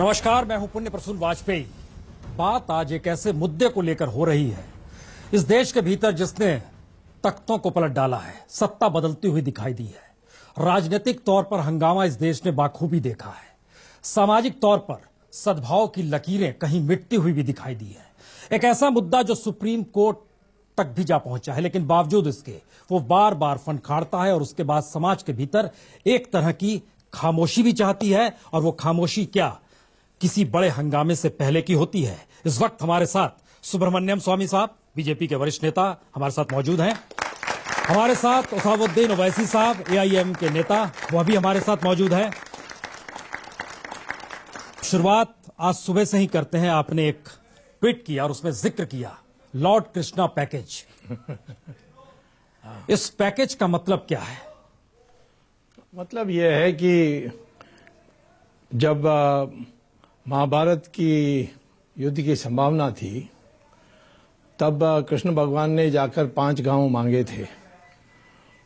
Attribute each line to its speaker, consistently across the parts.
Speaker 1: नमस्कार, मैं हूं पुण्य प्रसून वाजपेयी। बात आज एक ऐसे मुद्दे को लेकर हो रही है इस देश के भीतर जिसने तख्तों को पलट डाला है, सत्ता बदलती हुई दिखाई दी है। राजनीतिक तौर पर हंगामा इस देश ने बाखूबी देखा है। सामाजिक तौर पर सद्भाव की लकीरें कहीं मिटती हुई भी दिखाई दी है। एक ऐसा मुद्दा जो सुप्रीम कोर्ट तक भी जा पहुंचा है, लेकिन बावजूद इसके वो बार बार फनखाड़ता है और उसके बाद समाज के भीतर एक तरह की खामोशी भी चाहती है। और वो खामोशी क्या किसी बड़े हंगामे से पहले की होती है। इस वक्त हमारे साथ सुब्रमण्यम स्वामी साहब, बीजेपी के वरिष्ठ नेता, हमारे साथ मौजूद हैं। हमारे साथ उसामुद्दीन ओवैसी साहब, एआईएम के नेता, वह भी हमारे साथ मौजूद हैं। शुरुआत आज सुबह से ही करते हैं। आपने एक ट्वीट किया और उसमें जिक्र किया लॉर्ड कृष्णा पैकेज। इस पैकेज का मतलब क्या है?
Speaker 2: मतलब यह है कि जब महाभारत की युद्ध की संभावना थी, तब कृष्ण भगवान ने जाकर 5 गांव मांगे थे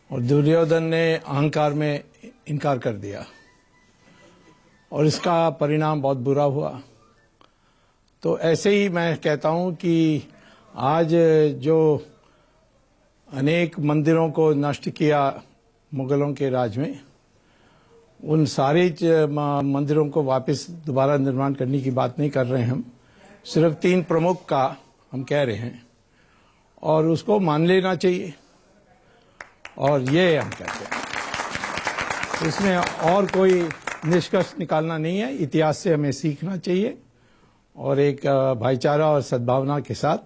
Speaker 2: और दुर्योधन ने अहंकार में इनकार कर दिया और इसका परिणाम बहुत बुरा हुआ। तो ऐसे ही मैं कहता हूं कि आज जो अनेक मंदिरों को नष्ट किया मुगलों के राज में, उन सारे मंदिरों को वापस दोबारा निर्माण करने की बात नहीं कर रहे हैं हम। सिर्फ 3 प्रमुख का हम कह रहे हैं और उसको मान लेना चाहिए और ये हम कहते हैं। इसमें और कोई निष्कर्ष निकालना नहीं है। इतिहास से हमें सीखना चाहिए और एक भाईचारा और सद्भावना के साथ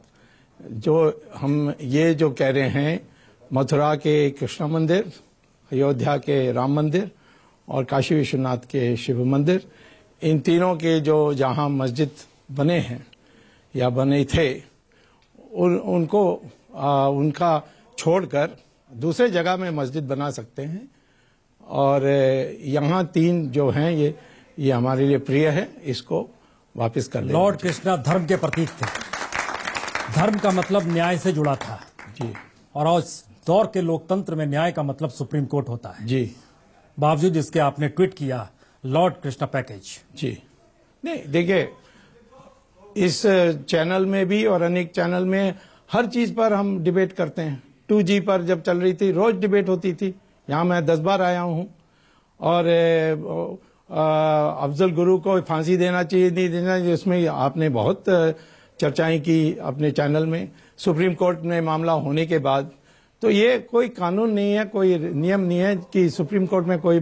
Speaker 2: जो हम ये जो कह रहे हैं, मथुरा के कृष्ण मंदिर, अयोध्या के राम मंदिर और काशी विश्वनाथ के शिव मंदिर, इन तीनों के जो जहां मस्जिद बने हैं या बने थे, उनको उनका छोड़कर दूसरे जगह में मस्जिद बना सकते हैं। और यहाँ 3 जो हैं ये हमारे लिए प्रिय है, इसको वापस कर लेना।
Speaker 1: लॉर्ड कृष्णा धर्म के प्रतीक थे। धर्म का मतलब न्याय से जुड़ा था
Speaker 2: जी,
Speaker 1: और उस दौर के लोकतंत्र में न्याय का मतलब सुप्रीम कोर्ट होता है
Speaker 2: जी।
Speaker 1: बावजूद इसके आपने ट्वीट किया लॉर्ड कृष्णा पैकेज।
Speaker 2: जी नहीं, देखिए, इस चैनल में भी और अनेक चैनल में हर चीज पर हम डिबेट करते हैं। 2G पर जब चल रही थी रोज डिबेट होती थी। यहाँ मैं 10 बार आया हूँ और अफजल गुरु को फांसी देना चाहिए नहीं देना चाहिए, उसमें आपने बहुत चर्चाएं की अपने चैनल में। सुप्रीम कोर्ट में मामला होने के बाद तो ये कोई कानून नहीं है, कोई नियम नहीं है कि सुप्रीम कोर्ट में कोई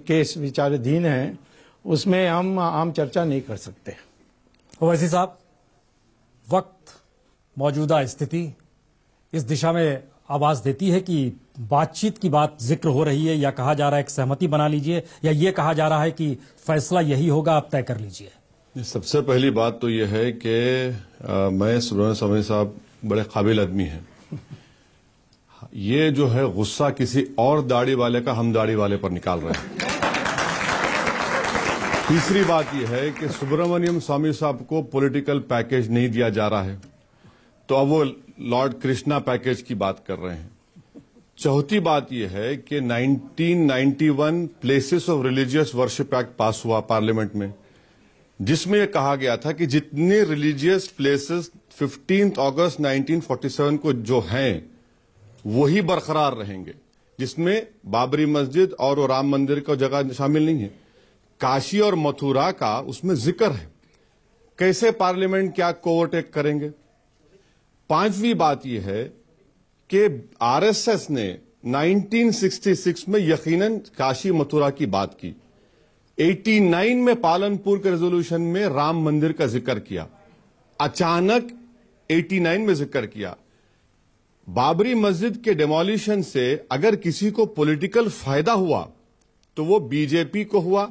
Speaker 2: केस विचाराधीन है, उसमें हम आम चर्चा नहीं कर सकते।
Speaker 1: ओवैसी साहब, वक्त, मौजूदा स्थिति इस दिशा में आवाज देती है कि बातचीत की बात जिक्र हो रही है, या कहा जा रहा है कि सहमति बना लीजिए, या ये कहा जा रहा है कि फैसला यही होगा, आप तय कर लीजिए।
Speaker 3: सबसे पहली बात तो यह है कि मैं सुब्रमण्यम स्वामी साहब बड़े काबिल आदमी हैं। ये जो है गुस्सा किसी और दाढ़ी वाले का हम दाढ़ी वाले पर निकाल रहे हैं। तीसरी बात यह है कि सुब्रमण्यम स्वामी साहब को पॉलिटिकल पैकेज नहीं दिया जा रहा है, तो अब वो लॉर्ड कृष्णा पैकेज की बात कर रहे हैं। चौथी बात यह है कि 1991 places of religious worship act पास हुआ पार्लियामेंट में, जिसमें यह कहा गया था कि जितने रिलीजियस प्लेसेस 15 अगस्त 1947 को जो हैं वही बरकरार रहेंगे, जिसमें बाबरी मस्जिद और राम मंदिर का जगह शामिल नहीं है। काशी और मथुरा का उसमें जिक्र है। कैसे पार्लियामेंट क्या ओवरटेक करेंगे? 5वीं बात यह है कि आरएसएस ने 1966 में यकीनन काशी मथुरा की बात की। 89 में पालनपुर के रेजोल्यूशन में राम मंदिर का जिक्र किया, अचानक 89 में जिक्र किया। बाबरी मस्जिद के डेमोलिशन से अगर किसी को पॉलिटिकल फायदा हुआ तो वो बीजेपी को हुआ,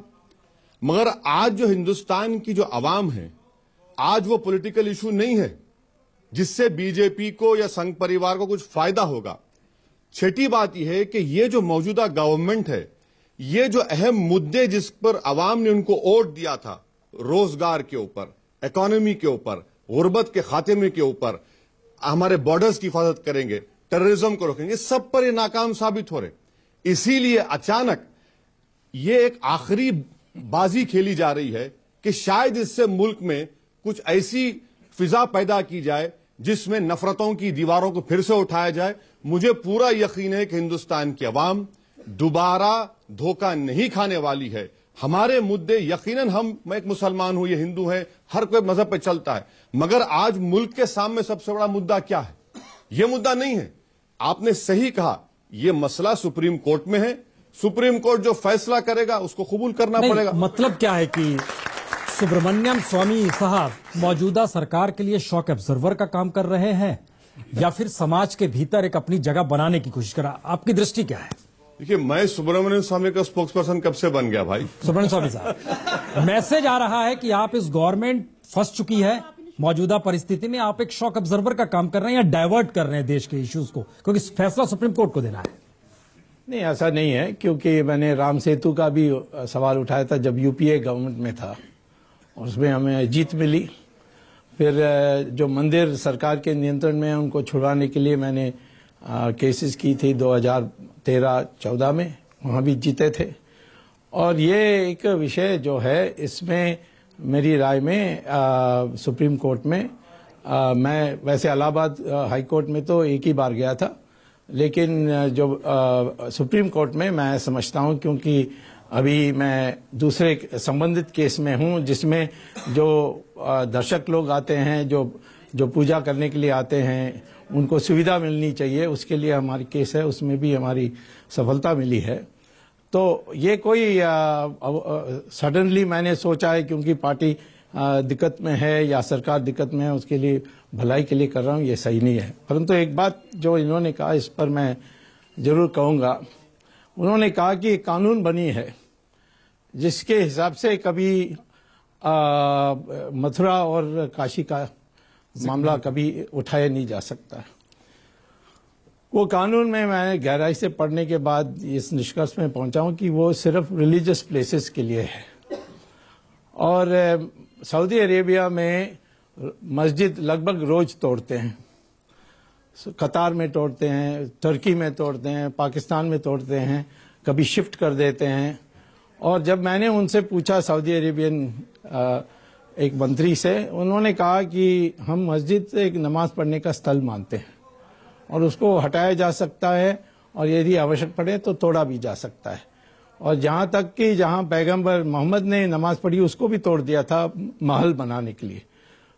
Speaker 3: मगर आज जो हिंदुस्तान की जो आवाम है, आज वो पॉलिटिकल इशू नहीं है जिससे बीजेपी को या संघ परिवार को कुछ फायदा होगा। छठी बात यह है कि ये जो मौजूदा गवर्नमेंट है, ये जो अहम मुद्दे जिस पर आवाम ने उनको वोट दिया था, रोजगार के ऊपर, इकोनॉमी के ऊपर, गुर्बत के खात्मे के ऊपर, हमारे बॉर्डर्स की हिफाजत करेंगे, टेररिज्म को रोकेंगे, सब पर ये नाकाम साबित हो रहे। इसीलिए अचानक ये एक आखिरी बाजी खेली जा रही है कि शायद इससे मुल्क में कुछ ऐसी फिजा पैदा की जाए जिसमें नफरतों की दीवारों को फिर से उठाया जाए। मुझे पूरा यकीन है कि हिंदुस्तान की अवाम दोबारा धोखा नहीं खाने वाली है। हमारे मुद्दे यकीनन मैं एक मुसलमान हूं, ये हिंदू है, हर कोई मजहब पे चलता है, मगर आज मुल्क के सामने सबसे बड़ा मुद्दा क्या है? यह मुद्दा नहीं है। आपने सही कहा, यह मसला सुप्रीम कोर्ट में है। सुप्रीम कोर्ट जो फैसला करेगा उसको कबूल करना पड़ेगा।
Speaker 1: मतलब क्या है कि सुब्रमण्यम स्वामी साहब मौजूदा सरकार के लिए शॉक एब्जर्वर का काम कर रहे हैं या फिर समाज के भीतर एक अपनी जगह बनाने की कोशिश कर रहा? आपकी दृष्टि क्या है?
Speaker 3: देखिए, मैं सुब्रमण्यम स्वामी का स्पोक्स पर्सन कब से बन गया भाई?
Speaker 1: सुब्रमण्यम स्वामी साहब, मैसेज आ रहा है कि आप इस गवर्नमेंट फंस चुकी है, मौजूदा परिस्थिति में आप एक शॉक ऑब्जर्वर का काम कर रहे हैं या डाइवर्ट कर रहे हैं देश के इश्यूज को, क्योंकि फैसला सुप्रीम कोर्ट को देना है।
Speaker 2: नहीं, ऐसा नहीं है, क्योंकि मैंने राम सेतु का भी सवाल उठाया था जब यूपीए गवर्नमेंट में था, और उसमें हमें जीत मिली। फिर जो मंदिर सरकार के नियंत्रण में है उनको छुड़वाने के लिए मैंने केसेस की थी 2013-14 में, वहाँ भी जीते थे। और ये एक विषय जो है, इसमें मेरी राय में सुप्रीम कोर्ट में मैं वैसे इलाहाबाद हाई कोर्ट में तो एक ही बार गया था, लेकिन जो सुप्रीम कोर्ट में मैं समझता हूँ, क्योंकि अभी मैं दूसरे संबंधित केस में हूँ जिसमें जो दर्शक लोग आते हैं, जो पूजा करने के लिए आते हैं, उनको सुविधा मिलनी चाहिए, उसके लिए हमारी केस है, उसमें भी हमारी सफलता मिली है। तो ये कोई सडनली मैंने सोचा है क्योंकि पार्टी दिक्कत में है या सरकार दिक्कत में है, उसके लिए भलाई के लिए कर रहा हूँ, ये सही नहीं है। परंतु एक बात जो इन्होंने कहा, इस पर मैं जरूर कहूँगा। उन्होंने कहा कि कानून बनी है जिसके हिसाब से कभी मथुरा और काशी का मामला कभी उठाया नहीं जा सकता। वो कानून में मैं गहराई से पढ़ने के बाद इस निष्कर्ष में पहुंचा हूं कि वो सिर्फ रिलीजियस प्लेसेस के लिए है। और सऊदी अरेबिया में मस्जिद लगभग रोज तोड़ते हैं, कतार में तोड़ते हैं, तुर्की में तोड़ते हैं, पाकिस्तान में तोड़ते हैं, कभी शिफ्ट कर देते हैं। और जब मैंने उनसे पूछा, सऊदी अरेबियन एक मंत्री से, उन्होंने कहा कि हम मस्जिद एक नमाज पढ़ने का स्थल मानते हैं और उसको हटाया जा सकता है और यदि आवश्यक पड़े तो तोड़ा भी जा सकता है। और जहां तक कि जहां पैगंबर मोहम्मद ने नमाज पढ़ी उसको भी तोड़ दिया था महल बनाने के लिए।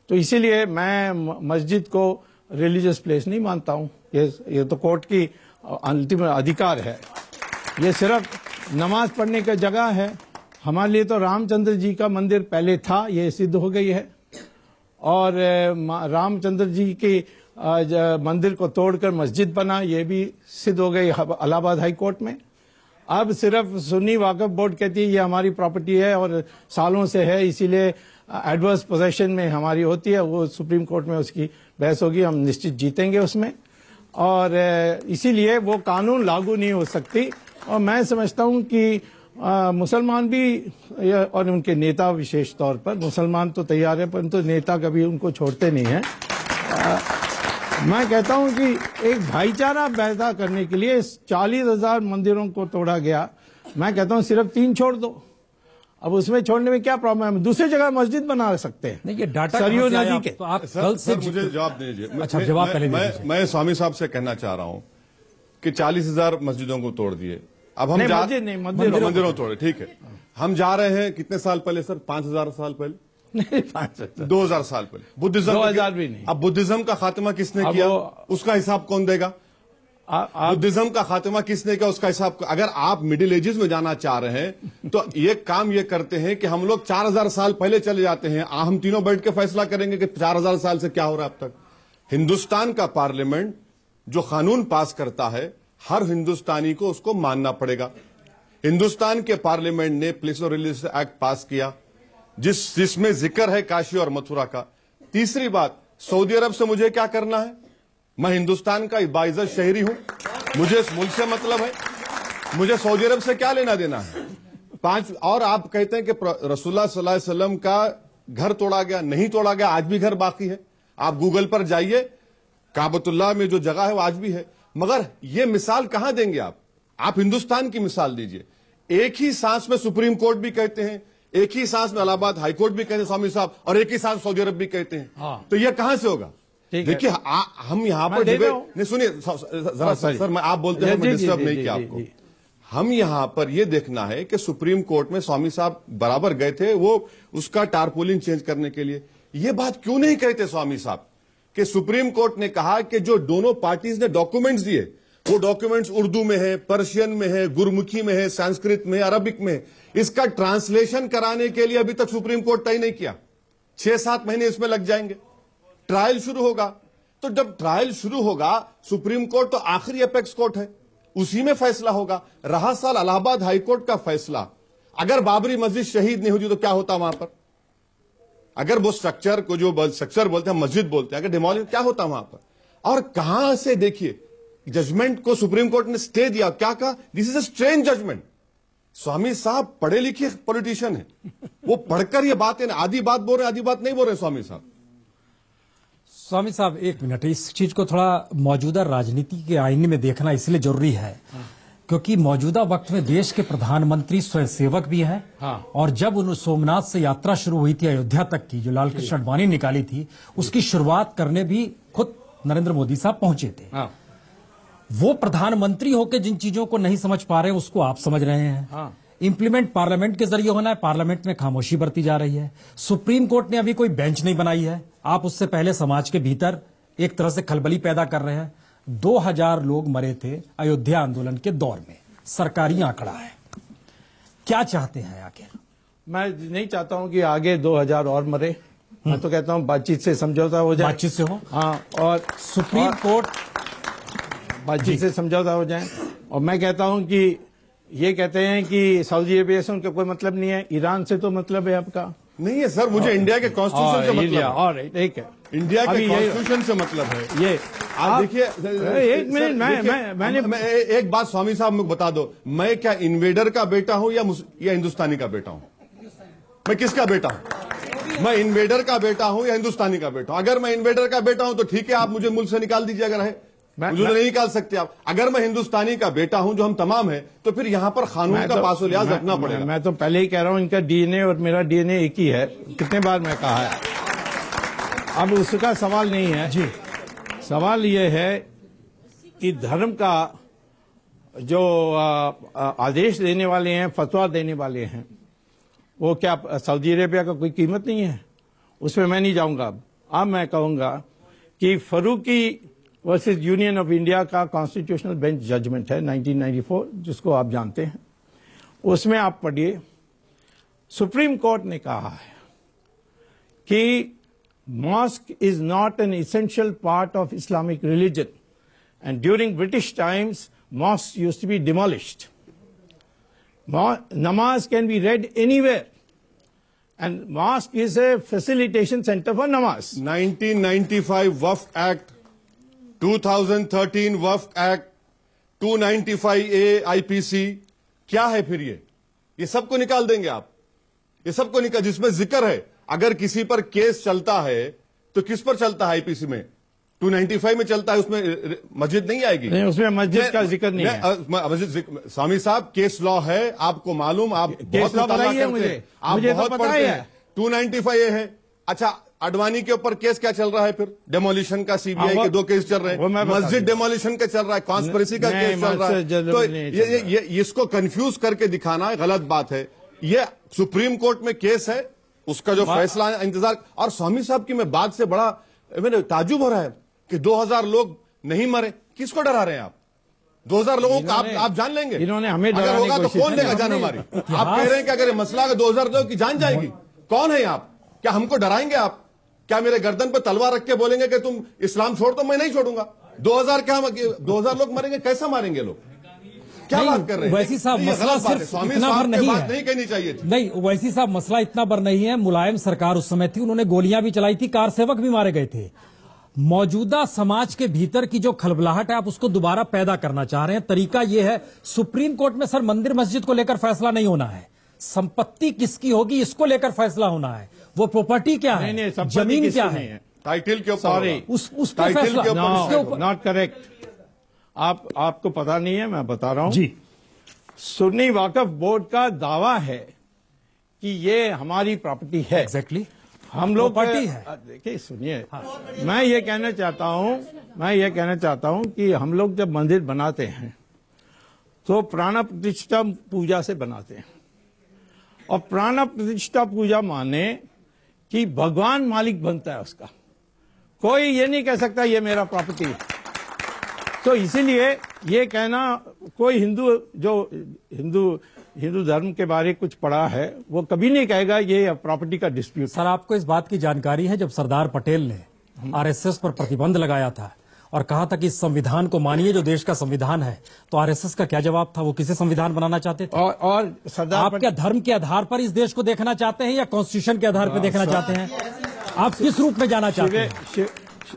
Speaker 2: तो इसीलिए मैं मस्जिद को रिलीजियस प्लेस नहीं मानता हूं। ये तो कोर्ट की अंतिम अधिकार है। ये सिर्फ नमाज पढ़ने का जगह है। हमारे लिए तो रामचंद्र जी का मंदिर पहले था, ये सिद्ध हो गई है। और रामचंद्र जी के मंदिर को तोड़कर मस्जिद बना, ये भी सिद्ध हो गई इलाहाबाद हाई कोर्ट में। अब सिर्फ सुन्नी वाकफ बोर्ड कहती है ये हमारी प्रॉपर्टी है और सालों से है, इसीलिए एडवर्स पोजेशन में हमारी होती है। वो सुप्रीम कोर्ट में उसकी बहस होगी, हम निश्चित जीतेंगे उसमें। और इसीलिए वो कानून लागू नहीं हो सकती। और मैं समझता हूं कि मुसलमान भी और उनके नेता, विशेष तौर पर मुसलमान तो तैयार है परंतु नेता कभी उनको छोड़ते नहीं हैं। मैं कहता हूं कि एक भाईचारा पैदा करने के लिए 40,000 मंदिरों को तोड़ा गया। मैं कहता हूं सिर्फ 3 छोड़ दो। अब उसमें छोड़ने में क्या प्रॉब्लम है? दूसरी जगह मस्जिद बना सकते हैं।
Speaker 1: नहीं, ये डाटा
Speaker 2: सरयू नदी के।
Speaker 1: तो आप
Speaker 3: सर मुझे जवाब दीजिए।
Speaker 1: अच्छा, जवाब पहले दीजिए।
Speaker 3: मैं स्वामी साहब से कहना चाह रहा हूं कि 40,000 मस्जिदों को तोड़ दिए। अब हम मंदिरों तोड़े, ठीक है। हम जा रहे हैं कितने साल पहले सर? 5,000 साल पहले?
Speaker 2: नहीं,
Speaker 3: 2000 साल पहले। बुद्धिज्म
Speaker 2: 2000 भी नहीं।
Speaker 3: अब बुद्धिज्म का खात्मा किसने किया? उसका हिसाब कौन देगा? बुद्धिज्म का खात्मा किसने किया? उसका हिसाब। अगर आप मिडिल एजेस में जाना चाह रहे हैं तो ये काम ये करते हैं कि हम लोग 4000 साल पहले चले जाते हैं। हम तीनों बैठ के फैसला करेंगे कि 4000 साल से क्या हो रहा है अब तक। हिंदुस्तान का पार्लियामेंट जो कानून पास करता है, हर हिंदुस्तानी को उसको मानना पड़ेगा। हिंदुस्तान के पार्लियामेंट ने प्लेस ऑफ रिलीजियस एक्ट पास किया जिसमें जिक्र है काशी और मथुरा का। तीसरी बात, सऊदी अरब से मुझे क्या करना है? मैं हिंदुस्तान का बाइज्जत शहरी हूं, मुझे इस मुल्क से मतलब है, मुझे सऊदी अरब से क्या लेना देना है? 5 और आप कहते हैं कि रसूलुल्लाह सल्लल्लाहु अलैहि वसल्लम का घर तोड़ा गया, नहीं तोड़ा गया, आज भी घर बाकी है। आप गूगल पर जाइए, काबतुल्लाह में जो जगह है वो आज भी है। मगर ये मिसाल कहां देंगे आप हिंदुस्तान की मिसाल दीजिए। एक ही सांस में सुप्रीम कोर्ट भी कहते हैं एक ही सांस में इलाहाबाद हाईकोर्ट भी कहते हैं स्वामी साहब और एक ही सांस सऊदी अरब भी कहते हैं।
Speaker 2: हाँ।
Speaker 3: तो ये कहां से होगा? देखिए हम यहां पर डिबेट नहीं, सुनिए जरा सर, मैं आप बोलते हैं, मैं डिस्टर्ब नहीं किया आपको। हम यहां पर यह देखना है कि सुप्रीम कोर्ट में स्वामी साहब बराबर गए थे वो उसका टारपोलिन चेंज करने के लिए। ये बात क्यों नहीं कहते स्वामी साहब कि सुप्रीम कोर्ट ने कहा कि जो दोनों पार्टीज ने डॉक्यूमेंट्स दिए वो डॉक्यूमेंट्स उर्दू में है, पर्शियन में है, गुरमुखी में है, संस्कृत में है, अरबिक में है। इसका ट्रांसलेशन कराने के लिए अभी तक सुप्रीम कोर्ट तय नहीं किया। 6-7 महीने इसमें लग जाएंगे। ट्रायल शुरू होगा, तो जब ट्रायल शुरू होगा सुप्रीम कोर्ट तो आखिरी अपेक्स कोर्ट है, उसी में फैसला होगा। रहा साल इलाहाबाद हाईकोर्ट का फैसला, अगर बाबरी मस्जिद शहीद नहीं होती तो क्या होता वहां पर? अगर वो स्ट्रक्चर को जो स्ट्रक्चर बोलते हैं मस्जिद बोलते हैं, अगर डिमोलिश, क्या होता वहां पर? और कहां से देखिए जजमेंट को सुप्रीम कोर्ट ने स्टे दिया, क्या कहा? This is a strange judgement. Swami साहब पढ़े लिखे पॉलिटिशियन है, वो पढ़कर ये बातें आधी बात बोल रहे, आधी बात नहीं बोल रहे स्वामी साहब।
Speaker 1: स्वामी साहब एक मिनट, इस चीज को थोड़ा मौजूदा राजनीति के आईने में देखना इसलिए जरूरी है क्योंकि मौजूदा वक्त में देश के प्रधानमंत्री स्वयंसेवक भी हैं।
Speaker 2: हाँ।
Speaker 1: और जब उन सोमनाथ से यात्रा शुरू हुई थी अयोध्या तक की, जो लालकृष्ण आडवाणी निकाली थी, उसकी शुरुआत करने भी खुद नरेंद्र मोदी साहब पहुंचे थे।
Speaker 2: हाँ।
Speaker 1: वो प्रधानमंत्री होकर जिन चीजों को नहीं समझ पा रहे उसको आप समझ रहे हैं।
Speaker 2: हाँ।
Speaker 1: इंप्लीमेंट पार्लियामेंट के जरिए होना है, पार्लियामेंट में खामोशी बरती जा रही है। सुप्रीम कोर्ट ने अभी कोई बेंच नहीं बनाई है, आप उससे पहले समाज के भीतर एक तरह से खलबली पैदा कर रहे हैं। 2000 लोग मरे थे अयोध्या आंदोलन के दौर में, सरकारी आंकड़ा है। क्या चाहते हैं आखिर?
Speaker 2: मैं नहीं चाहता हूं कि आगे 2000 और मरे। मैं तो कहता हूं बातचीत से समझौता हो जाए।
Speaker 1: बातचीत से हो।
Speaker 2: हाँ, और
Speaker 1: सुप्रीम कोर्ट
Speaker 2: बातचीत से समझौता हो जाए। और मैं कहता हूं कि ये कहते हैं कि सऊदी अरेबिया से उनका कोई मतलब नहीं है, ईरान से तो मतलब है आपका।
Speaker 3: नहीं है सर, मुझे इंडिया के कॉन्स्टिट्यूशन से मतलब है।
Speaker 2: और ठीक है,
Speaker 3: इंडिया के कॉन्स्टिट्यूशन से मतलब है ये। आप देखिए,
Speaker 2: एक मिनट, मैंने
Speaker 3: एक बात स्वामी साहब मुझे बता दो, मैं क्या इन्वेडर का बेटा हूं या हिंदुस्तानी का बेटा हूं? मैं किसका बेटा हूं? मैं इन्वेडर का बेटा हूं या हिंदुस्तानी का बेटा हूं? अगर मैं इन्वेडर का बेटा हूं तो ठीक है, आप मुझे मुल्क से निकाल दीजिए, अगर है मुझे नहीं निकाल सकते आप। अगर मैं हिंदुस्तानी का बेटा हूं, जो हम तमाम हैं, तो फिर यहां पर कानून का पासो लिहाज रखना पड़ेगा।
Speaker 2: मैं तो पहले ही कह रहा हूं इनका डीएनए और मेरा डीएनए एक ही है, कितने बार मैं कहा है। अब उसका सवाल नहीं है जी, सवाल ये है कि धर्म का जो आदेश देने वाले हैं, फतवा देने वाले हैं, वो क्या सऊदी अरेबिया का कोई कीमत नहीं है? उसमें मैं नहीं जाऊंगा। अब मैं कहूंगा कि Farooqui versus union of India का कॉन्स्टिट्यूशनल बेंच जजमेंट है 1994, जिसको आप जानते हैं। उसमें आप पढ़िए, सुप्रीम कोर्ट ने कहा है कि mosque is not an essential part of Islamic religion and during British times mosque used to be demolished. Namaz can be read anywhere and mosque is a facilitation center for namaz.
Speaker 3: 1995 Waqf act, 2013 Waqf act, 295A IPC, क्या है फिर ये सबको निकाल देंगे आप? ये सबको निकाल, जिसमें जिक्र है अगर किसी पर केस चलता है तो किस पर चलता है? आईपीसी में 295 में चलता है, उसमें मस्जिद नहीं आएगी।
Speaker 2: नहीं, उसमें मस्जिद का जिक्र नहीं है।
Speaker 3: मस्जिद, स्वामी साहब केस लॉ है, आपको मालूम, आप बहुत मुताला करते हैं, आप बहुत पढ़ते हैं। 295A है। अच्छा, अडवाणी के ऊपर केस क्या चल रहा है फिर? डेमोलिशन का, सीबीआई के 2 केस चल रहे हैं, मस्जिद डेमोलिशन का चल रहा है, कॉन्स्पिरेसी का केस चल रहा है। तो ये इसको कंफ्यूज करके दिखाना गलत बात है। ये सुप्रीम कोर्ट में केस है, उसका जो फैसला इंतजार। और स्वामी साहब की मैं बात से बड़ा मेरे ताजुब हो रहा है कि 2000 लोग नहीं मरे। किसको डरा रहे हैं आप? 2000 लोगों को आप जान लेंगे?
Speaker 2: इन्होंने हमें
Speaker 3: अगर होगा तो कौन लेगा जान हमारी? आप कह रहे हैं कि अगर ये मसला है 2000 लोगों की जान जाएगी। कौन है आप? क्या हमको डराएंगे आप? क्या मेरे गर्दन पर तलवार रख के बोलेंगे कि तुम इस्लाम छोड़ दो? मैं नहीं छोड़ूंगा। 2000 लोग मरेंगे, कैसा मारेंगे लोग? क्या बात कर रहे हैं?
Speaker 1: वैसी साहब मसला सिर्फ इतना भर नहीं है,
Speaker 3: नहीं कहनी चाहिए थी।
Speaker 1: नहीं, वैसी साहब मसला इतना भर नहीं है। मुलायम सरकार उस समय थी, उन्होंने गोलियां भी चलाई थी, कार सेवक भी मारे गए थे। मौजूदा समाज के भीतर की जो खलबलाहट है, आप उसको दोबारा पैदा करना चाह रहे हैं। तरीका यह है, सुप्रीम कोर्ट में सर मंदिर मस्जिद को लेकर फैसला नहीं होना है, संपत्ति किसकी होगी इसको लेकर फैसला होना है। वो प्रॉपर्टी क्या है,
Speaker 2: नहीं,
Speaker 1: जमीन क्या है,
Speaker 3: टाइटल के ऊपर,
Speaker 2: सॉरी,
Speaker 1: उस टाइटल के ऊपर
Speaker 2: नॉट करेक्ट। आपको पता नहीं है, मैं बता रहा हूं
Speaker 1: जी।
Speaker 2: सुन्नी वाकफ बोर्ड का दावा है कि ये हमारी प्रॉपर्टी है।
Speaker 1: एग्जैक्टली
Speaker 2: हम लोग
Speaker 1: प्रॉपर्टी है।
Speaker 2: देखिए सुनिए, मैं ये कहना चाहता हूं कि हम लोग जब मंदिर बनाते हैं तो प्राण प्रतिष्ठा पूजा से बनाते हैं, और प्राण प्रतिष्ठा पूजा माने कि भगवान मालिक बनता है उसका, कोई ये नहीं कह सकता ये मेरा प्रॉपर्टी है। तो इसीलिए ये कहना, कोई हिंदू धर्म के बारे कुछ पढ़ा है वो कभी नहीं कहेगा ये प्रॉपर्टी का डिस्प्यूट।
Speaker 1: सर, आपको इस बात की जानकारी है जब सरदार पटेल ने आरएसएस पर प्रतिबंध लगाया था और कहा था कि इस संविधान को मानिए जो देश का संविधान है, तो आरएसएस का क्या जवाब था? वो किसे संविधान बनाना चाहते थे?
Speaker 2: और सरदार
Speaker 1: आप क्या धर्म के आधार पर इस देश को देखना चाहते हैं या कॉन्स्टिट्यूशन के आधार पर देखना चाहते हैं? आप किस रूप में जाना चाहते हैं?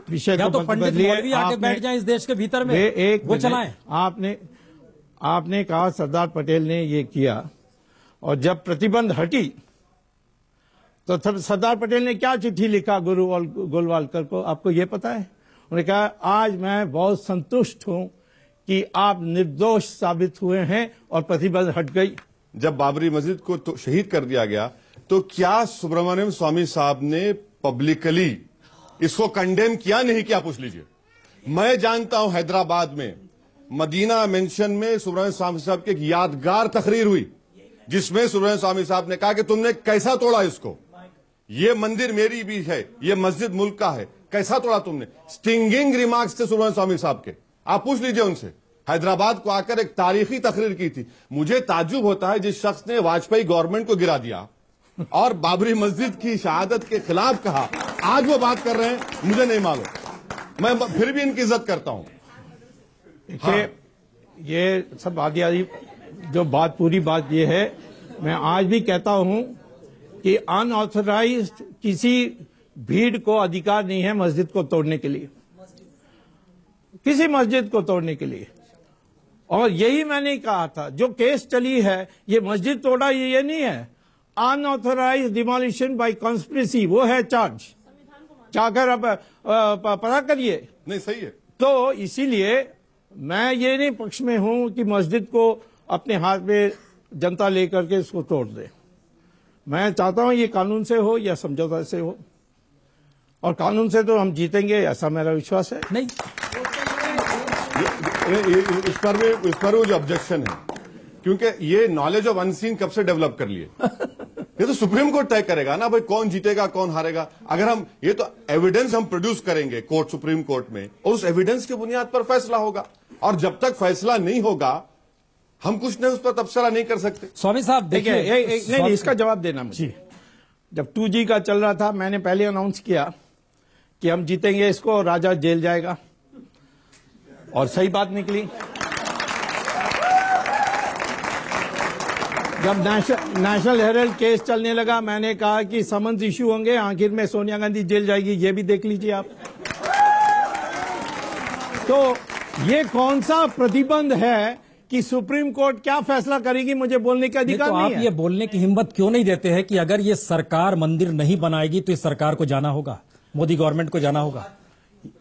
Speaker 2: विषय
Speaker 1: या
Speaker 2: को
Speaker 1: तो पंडित मौलवी आके बैठ जाएं इस देश के भीतर में, वो चलाएं।
Speaker 2: आपने कहा सरदार पटेल ने ये किया, और जब प्रतिबंध हटी तो सरदार पटेल ने क्या चिट्ठी लिखा गुरु और गोलवालकर को, आपको ये पता है? उन्होंने कहा आज मैं बहुत संतुष्ट हूं कि आप निर्दोष साबित हुए हैं और प्रतिबंध हट गई।
Speaker 3: जब बाबरी मस्जिद को तो शहीद कर दिया गया तो क्या सुब्रमण्यम स्वामी साहब ने पब्लिकली इसको कंडेम किया? नहीं किया, पूछ लीजिए। मैं जानता हूं हैदराबाद में मदीना मेंशन में सुब्रमण्यम स्वामी साहब की एक यादगार तकरीर हुई जिसमें सुब्रमण्यम स्वामी साहब ने कहा कि तुमने कैसा तोड़ा इसको, ये मंदिर मेरी भी है, ये मस्जिद मुल्क का है, कैसा तोड़ा तुमने। स्टिंगिंग रिमार्क्स थे सुब्रमण्यम स्वामी साहब के, आप पूछ लीजिए उनसे। हैदराबाद को आकर एक तारीखी तकरीर की थी। मुझे ताज्जुब होता है जिस शख्स ने वाजपेयी गवर्नमेंट को गिरा दिया और बाबरी मस्जिद की शहादत के खिलाफ कहा, आज वो बात कर रहे हैं, मुझे नहीं मालूम। मैं फिर भी इनकी इज्जत करता हूं।
Speaker 2: हाँ। ये सब आदि जो बात, पूरी बात ये है, मैं आज भी कहता हूं कि अनऑथराइज्ड किसी भीड़ को अधिकार नहीं है मस्जिद को तोड़ने के लिए, किसी मस्जिद को तोड़ने के लिए। और यही मैंने कहा था, जो केस चली है ये मस्जिद तोड़ा ये नहीं है, अनऑथराइज्ड डिमोलिशन बाय कॉन्स्पिरेसी वो है चार्ज। जाकर अब पता करिए।
Speaker 3: नहीं, सही है।
Speaker 2: तो इसीलिए मैं ये नहीं पक्ष में हूं कि मस्जिद को अपने हाथ में जनता लेकर के इसको तोड़ दे। मैं चाहता हूं ये कानून से हो या समझौता से हो, और कानून से तो हम जीतेंगे ऐसा मेरा विश्वास है।
Speaker 1: नहीं,
Speaker 3: इस पर वो जो ऑब्जेक्शन है, क्योंकि ये नॉलेज ऑफ अनसीन कब से डेवलप कर लिए, ये तो सुप्रीम कोर्ट तय करेगा ना भाई कौन जीतेगा कौन हारेगा। अगर हम ये तो एविडेंस हम प्रोड्यूस करेंगे कोर्ट, सुप्रीम कोर्ट में, और उस एविडेंस की बुनियाद पर फैसला होगा, और जब तक फैसला नहीं होगा हम कुछ नहीं उस पर तबसरा नहीं कर सकते।
Speaker 1: स्वामी साहब देखिए,
Speaker 2: नहीं, इसका जवाब देना मुझे। जब 2G का चल रहा था मैंने पहले अनाउंस किया कि हम जीतेंगे इसको और राजा जेल जाएगा, और सही बात निकली। जब नेशनल हेराल्ड केस चलने लगा मैंने कहा कि समन्स इश्यू होंगे, आखिर में सोनिया गांधी जेल जाएगी, ये भी देख लीजिए आप। तो ये कौन सा प्रतिबंध है कि सुप्रीम कोर्ट क्या फैसला करेगी मुझे बोलने का अधिकार नहीं है।
Speaker 1: आप ये बोलने की हिम्मत क्यों नहीं देते हैं कि अगर ये सरकार मंदिर नहीं बनाएगी तो इस सरकार को जाना होगा, मोदी गवर्नमेंट को जाना होगा?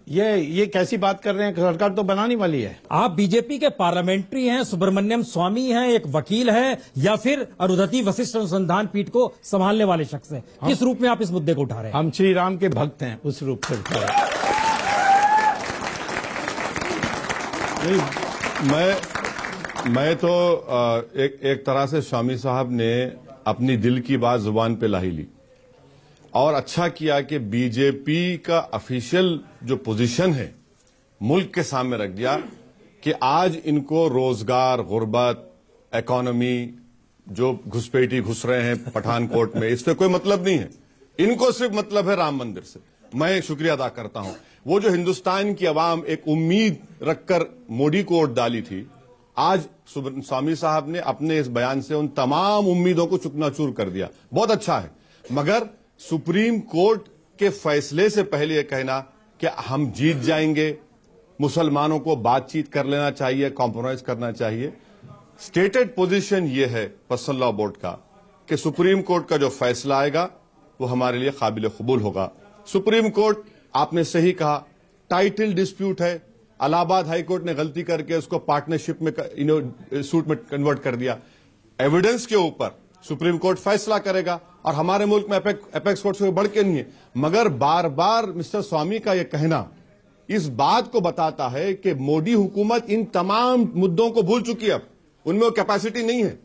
Speaker 2: ये कैसी बात कर रहे हैं, सरकार तो बनाने वाली है।
Speaker 1: आप बीजेपी के पार्लियामेंट्री हैं, सुब्रमण्यम स्वामी हैं, एक वकील हैं, या फिर अरुंधति वशिष्ठ अनुसंधान पीठ को संभालने वाले शख्स हैं? किस रूप में आप इस मुद्दे को उठा रहे हैं?
Speaker 2: हम श्री राम के भक्त हैं, उस रूप से उठा रहे हैं।
Speaker 3: मैं तो एक तरह से स्वामी साहब ने अपनी दिल की बात जुबान पे ला ही ली, और अच्छा किया कि बीजेपी का ऑफिशियल जो पोजीशन है मुल्क के सामने रख दिया कि आज इनको रोजगार, गुर्बत, इकोनॉमी, जो घुसपैठी घुस रहे हैं पठानकोट में, इससे कोई मतलब नहीं है, इनको सिर्फ मतलब है राम मंदिर से। मैं शुक्रिया अदा करता हूं। वो जो हिंदुस्तान की आवाम एक उम्मीद रखकर मोदी को वोट डाली थी, आज स्वामी साहब ने अपने इस बयान से उन तमाम उम्मीदों को चुकनाचूर कर दिया। बहुत अच्छा है, मगर सुप्रीम कोर्ट के फैसले से पहले यह कहना कि हम जीत जाएंगे, मुसलमानों को बातचीत कर लेना चाहिए, कॉम्प्रोमाइज करना चाहिए। स्टेटेड पोजीशन यह है पर्सनल लॉ बोर्ड का कि सुप्रीम कोर्ट का जो फैसला आएगा वो हमारे लिए काबिल कबूल होगा। सुप्रीम कोर्ट, आपने सही कहा, टाइटल डिस्प्यूट है, इलाहाबाद हाईकोर्ट ने गलती करके उसको पार्टनरशिप में सूट में कन्वर्ट कर दिया। एविडेंस के ऊपर सुप्रीम कोर्ट फैसला करेगा और हमारे मुल्क में एपेक्स कोर्ट से बढ़ के नहीं है। मगर बार बार मिस्टर स्वामी का यह कहना इस बात को बताता है कि मोदी हुकूमत इन तमाम मुद्दों को भूल चुकी है। अब उनमें वो कैपेसिटी नहीं है,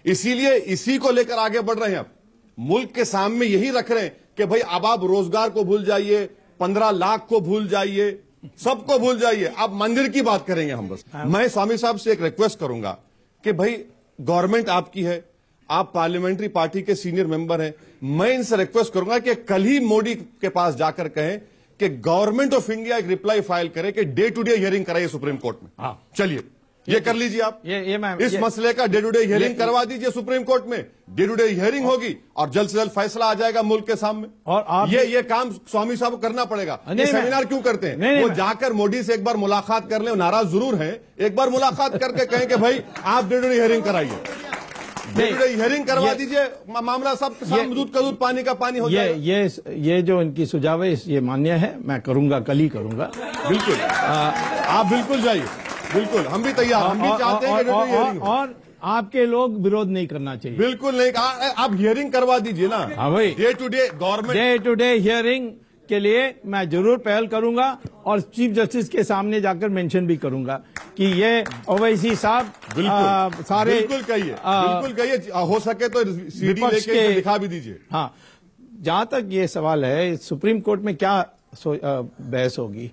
Speaker 3: इसीलिए इसी को लेकर आगे बढ़ रहे हैं। अब मुल्क के सामने यही रख रहे हैं कि भाई अब आप रोजगार को भूल जाइए, 15 लाख को भूल जाइए, सबको भूल जाइए, अब मंदिर की बात करेंगे हम बस। मैं स्वामी साहब से एक रिक्वेस्ट करूंगा कि भाई गवर्नमेंट आपकी है, आप पार्लियामेंट्री पार्टी के सीनियर मेंबर हैं, मैं इनसे रिक्वेस्ट करूंगा कि कल ही मोदी के पास जाकर कहें कि गवर्नमेंट ऑफ इंडिया एक रिप्लाई फाइल करे कि डे टू डे हियरिंग कराइए सुप्रीम कोर्ट में।
Speaker 2: हाँ।
Speaker 3: चलिए ये कर लीजिए आप, इस मसले का डे टू डे हियरिंग करवा दीजिए सुप्रीम कोर्ट में। डे टू डे हियरिंग होगी और जल्द से जल्द फैसला आ जाएगा मुल्क के सामने।
Speaker 2: और आप
Speaker 3: ये काम स्वामी साहब को करना पड़ेगा। ये सेमिनार क्यों करते हैं? वो जाकर मोदी से एक बार मुलाकात कर ले, नाराज जरूर हैं, एक बार मुलाकात करके कहें कि भाई आप डे टू डे हियरिंग कराइए, डे टू डे हियरिंग करवा दीजिए, मामला सब दूध का दूध पानी का पानी हो जाए।
Speaker 2: ये जो इनकी सुझाव है ये मान्य है, मैं करूंगा, कल ही करूंगा।
Speaker 3: बिल्कुल आप बिल्कुल जाइए, बिल्कुल हम भी तैयार, हम भी चाहते हैं कि हियरिंग।
Speaker 2: और आपके लोग विरोध नहीं करना चाहिए।
Speaker 3: बिल्कुल नहीं, आप हियरिंग करवा दीजिए ना।
Speaker 2: हाँ भाई,
Speaker 3: day to day government
Speaker 2: day to day hearing के लिए मैं जरूर पहल करूंगा और चीफ जस्टिस के सामने जाकर मेंशन भी करूंगा कि ये ओवैसी साहब सारे
Speaker 3: बिल्कुल कहिए, हो सके तो सीडी लेके दिखा भी दीजिए।
Speaker 2: हाँ, जहां तक ये सवाल है सुप्रीम कोर्ट में क्या बहस होगी,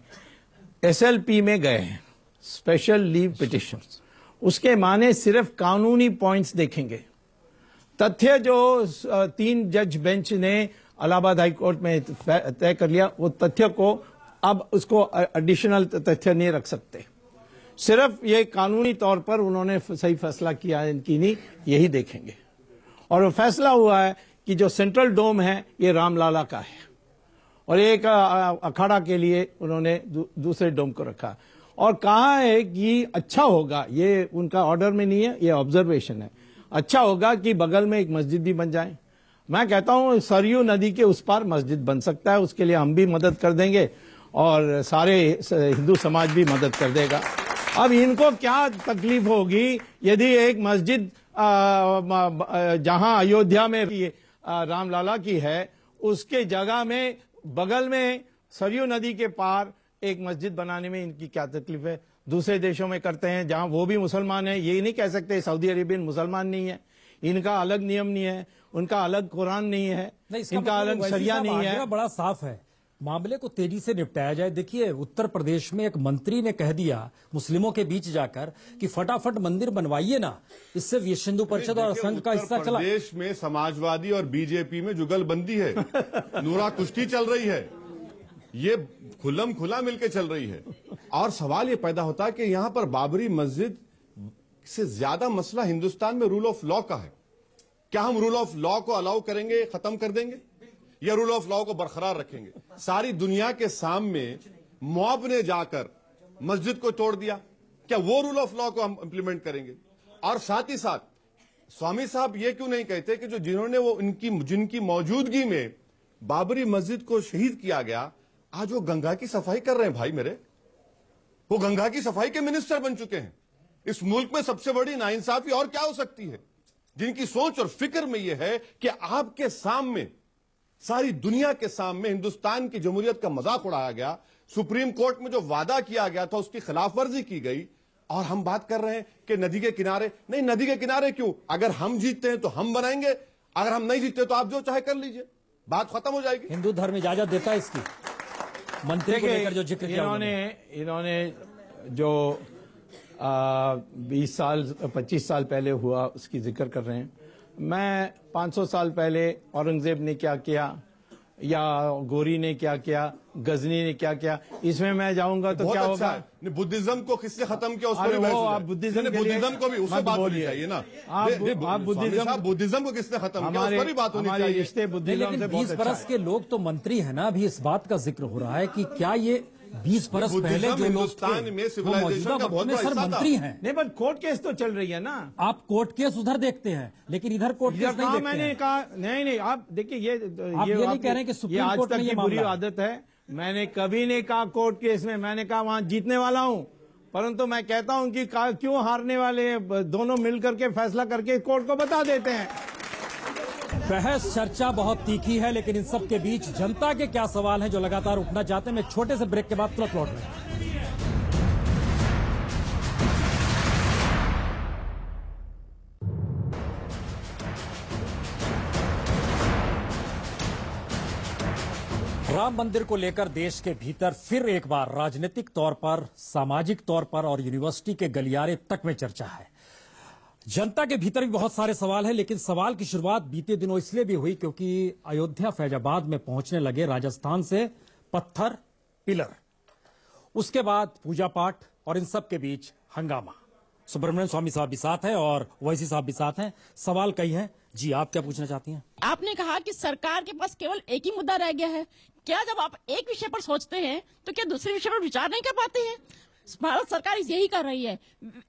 Speaker 2: एसएलपी में गए हैं, स्पेशल लीव पिटिशन, उसके माने सिर्फ कानूनी पॉइंट्स देखेंगे। तथ्य जो 3 जज बेंच ने इलाहाबाद हाई कोर्ट में तय कर लिया, वो तथ्य को अब उसको एडिशनल तथ्य नहीं रख सकते। सिर्फ ये कानूनी तौर पर उन्होंने सही फैसला किया है कि नहीं, यही देखेंगे। और वो फैसला हुआ है कि जो सेंट्रल डोम है ये रामलाला का है और एक अखाड़ा के लिए उन्होंने दूसरे डोम को रखा और कहा है कि अच्छा होगा, ये उनका ऑर्डर में नहीं है, ये ऑब्जर्वेशन है, अच्छा होगा कि बगल में एक मस्जिद भी बन जाए। मैं कहता हूं सरयू नदी के उस पार मस्जिद बन सकता है, उसके लिए हम भी मदद कर देंगे और सारे हिंदू समाज भी मदद कर देगा। अब इनको क्या तकलीफ होगी यदि एक मस्जिद जहां अयोध्या में रामलाला की है उसके जगह में बगल में सरयू नदी के पार एक मस्जिद बनाने में इनकी क्या तकलीफ है? दूसरे देशों में करते हैं जहां वो भी मुसलमान है, ये नहीं कह सकते सऊदी अरेबियन मुसलमान नहीं है, इनका अलग नियम नहीं है, उनका अलग कुरान नहीं है, इनका अलग शरिया नहीं है।
Speaker 1: बड़ा साफ है, मामले को तेजी से निपटाया जाए। देखिए उत्तर प्रदेश में एक मंत्री ने कह दिया मुस्लिमों के बीच जाकर कि फटाफट मंदिर बनवाइए ना, इससे विश्व हिंदू परिषद और संघ का हिस्सा चला।
Speaker 3: प्रदेश में समाजवादी और बीजेपी में जुगलबंदी है, नूरा कुश्ती चल रही है, ये खुल्लम खुला मिलकर चल रही है। और सवाल ये पैदा होता है कि यहां पर बाबरी मस्जिद से ज्यादा मसला हिंदुस्तान में रूल ऑफ लॉ का है। क्या हम रूल ऑफ लॉ को अलाउ करेंगे, खत्म कर देंगे, या रूल ऑफ लॉ को बरकरार रखेंगे? सारी दुनिया के सामने मॉब ने जाकर मस्जिद को तोड़ दिया, क्या वो रूल ऑफ लॉ को हम इंप्लीमेंट करेंगे? और साथ ही साथ स्वामी साहब ये क्यों नहीं कहते कि जो जिन्होंने वो जिनकी मौजूदगी में बाबरी मस्जिद को शहीद किया गया, आज वो गंगा की सफाई कर रहे हैं। भाई मेरे, वो गंगा की सफाई के मिनिस्टर बन चुके हैं। इस मुल्क में सबसे बड़ी नाइंसाफी और क्या हो सकती है? जिनकी सोच और फिक्र में यह है कि आपके सामने, सारी दुनिया के सामने हिंदुस्तान की जमहूरियत का मजाक उड़ाया गया, सुप्रीम कोर्ट में जो वादा किया गया था उसकी खिलाफवर्जी की गई, और हम बात कर रहे हैं कि नदी के किनारे नहीं। नदी के किनारे क्यों? अगर हम जीतते हैं तो हम बनाएंगे, अगर हम नहीं जीतते तो आप जो चाहे कर लीजिए, बात खत्म हो जाएगी।
Speaker 1: हिंदू धर्म इजाजत देता है इसकी? मंत्री को लेकर जो जिक्र किया
Speaker 2: इन्होंने जो 20 साल 25 साल पहले हुआ उसकी जिक्र कर रहे हैं। मैं 500 साल पहले औरंगजेब ने क्या किया या गोरी ने क्या किया, गजनी ने क्या किया, इसमें मैं जाऊंगा तो क्या होगा?
Speaker 3: बुद्धिज्म को किसने खत्म किया उसको भी
Speaker 2: आप बुद्धिज्म
Speaker 3: को भी उससे बात होनी चाहिए ना।
Speaker 2: आप
Speaker 3: बुद्धिज्म को किसने खत्म किया उस पर भी बात होनी चाहिए।
Speaker 2: रिश्ते बुद्धिज्म से
Speaker 1: 20 बरस के लोग तो मंत्री है ना, अभी इस बात का जिक्र हो रहा है कि क्या ये 20 बरस पहले जो लोग थे वो मौजूदा वक्त में सर मंत्री हैं।
Speaker 2: नहीं, बट कोर्ट केस तो चल रही है ना।
Speaker 1: आप कोर्ट केस उधर देखते हैं लेकिन इधर कोर्ट केस नहीं देखते।
Speaker 2: मैंने कहा नहीं, आप देखिए ये
Speaker 1: नहीं कह रहे कि सुप्रीम कोर्ट में ये
Speaker 2: बुरी आदत है। मैंने कभी नहीं कहा कोर्ट केस में, मैंने कहा वहां जीतने वाला हूं, परंतु मैं कहता हूं कि क्यों हारने वाले दोनों मिलकर के फैसला करके कोर्ट को बता देते हैं।
Speaker 1: बहस चर्चा बहुत तीखी है, लेकिन इन सब के बीच जनता के क्या सवाल हैं जो लगातार उठना चाहते हैं। मैं एक छोटे से ब्रेक के बाद तुरंत लौट रहा हूं। राम मंदिर को लेकर देश के भीतर फिर एक बार राजनीतिक तौर पर, सामाजिक तौर पर और यूनिवर्सिटी के गलियारे तक में चर्चा है। जनता के भीतर भी बहुत सारे सवाल हैं, लेकिन सवाल की शुरुआत बीते दिनों इसलिए भी हुई क्योंकि अयोध्या फैजाबाद में पहुंचने लगे राजस्थान से पत्थर पिलर। उसके बाद पूजा पाठ और इन सब के बीच हंगामा। सुब्रमण्यम स्वामी साहब भी साथ हैं और ओवैसी साहब भी साथ हैं। सवाल कई हैं। जी, आप क्या पूछना चाहती हैं?
Speaker 4: आपने कहा कि सरकार के पास केवल एक ही मुद्दा रह गया है। क्या जब आप एक विषय पर सोचते हैं तो क्या दूसरे विषय पर विचार नहीं कर पाते हैं? भारत सरकार यही कर रही है,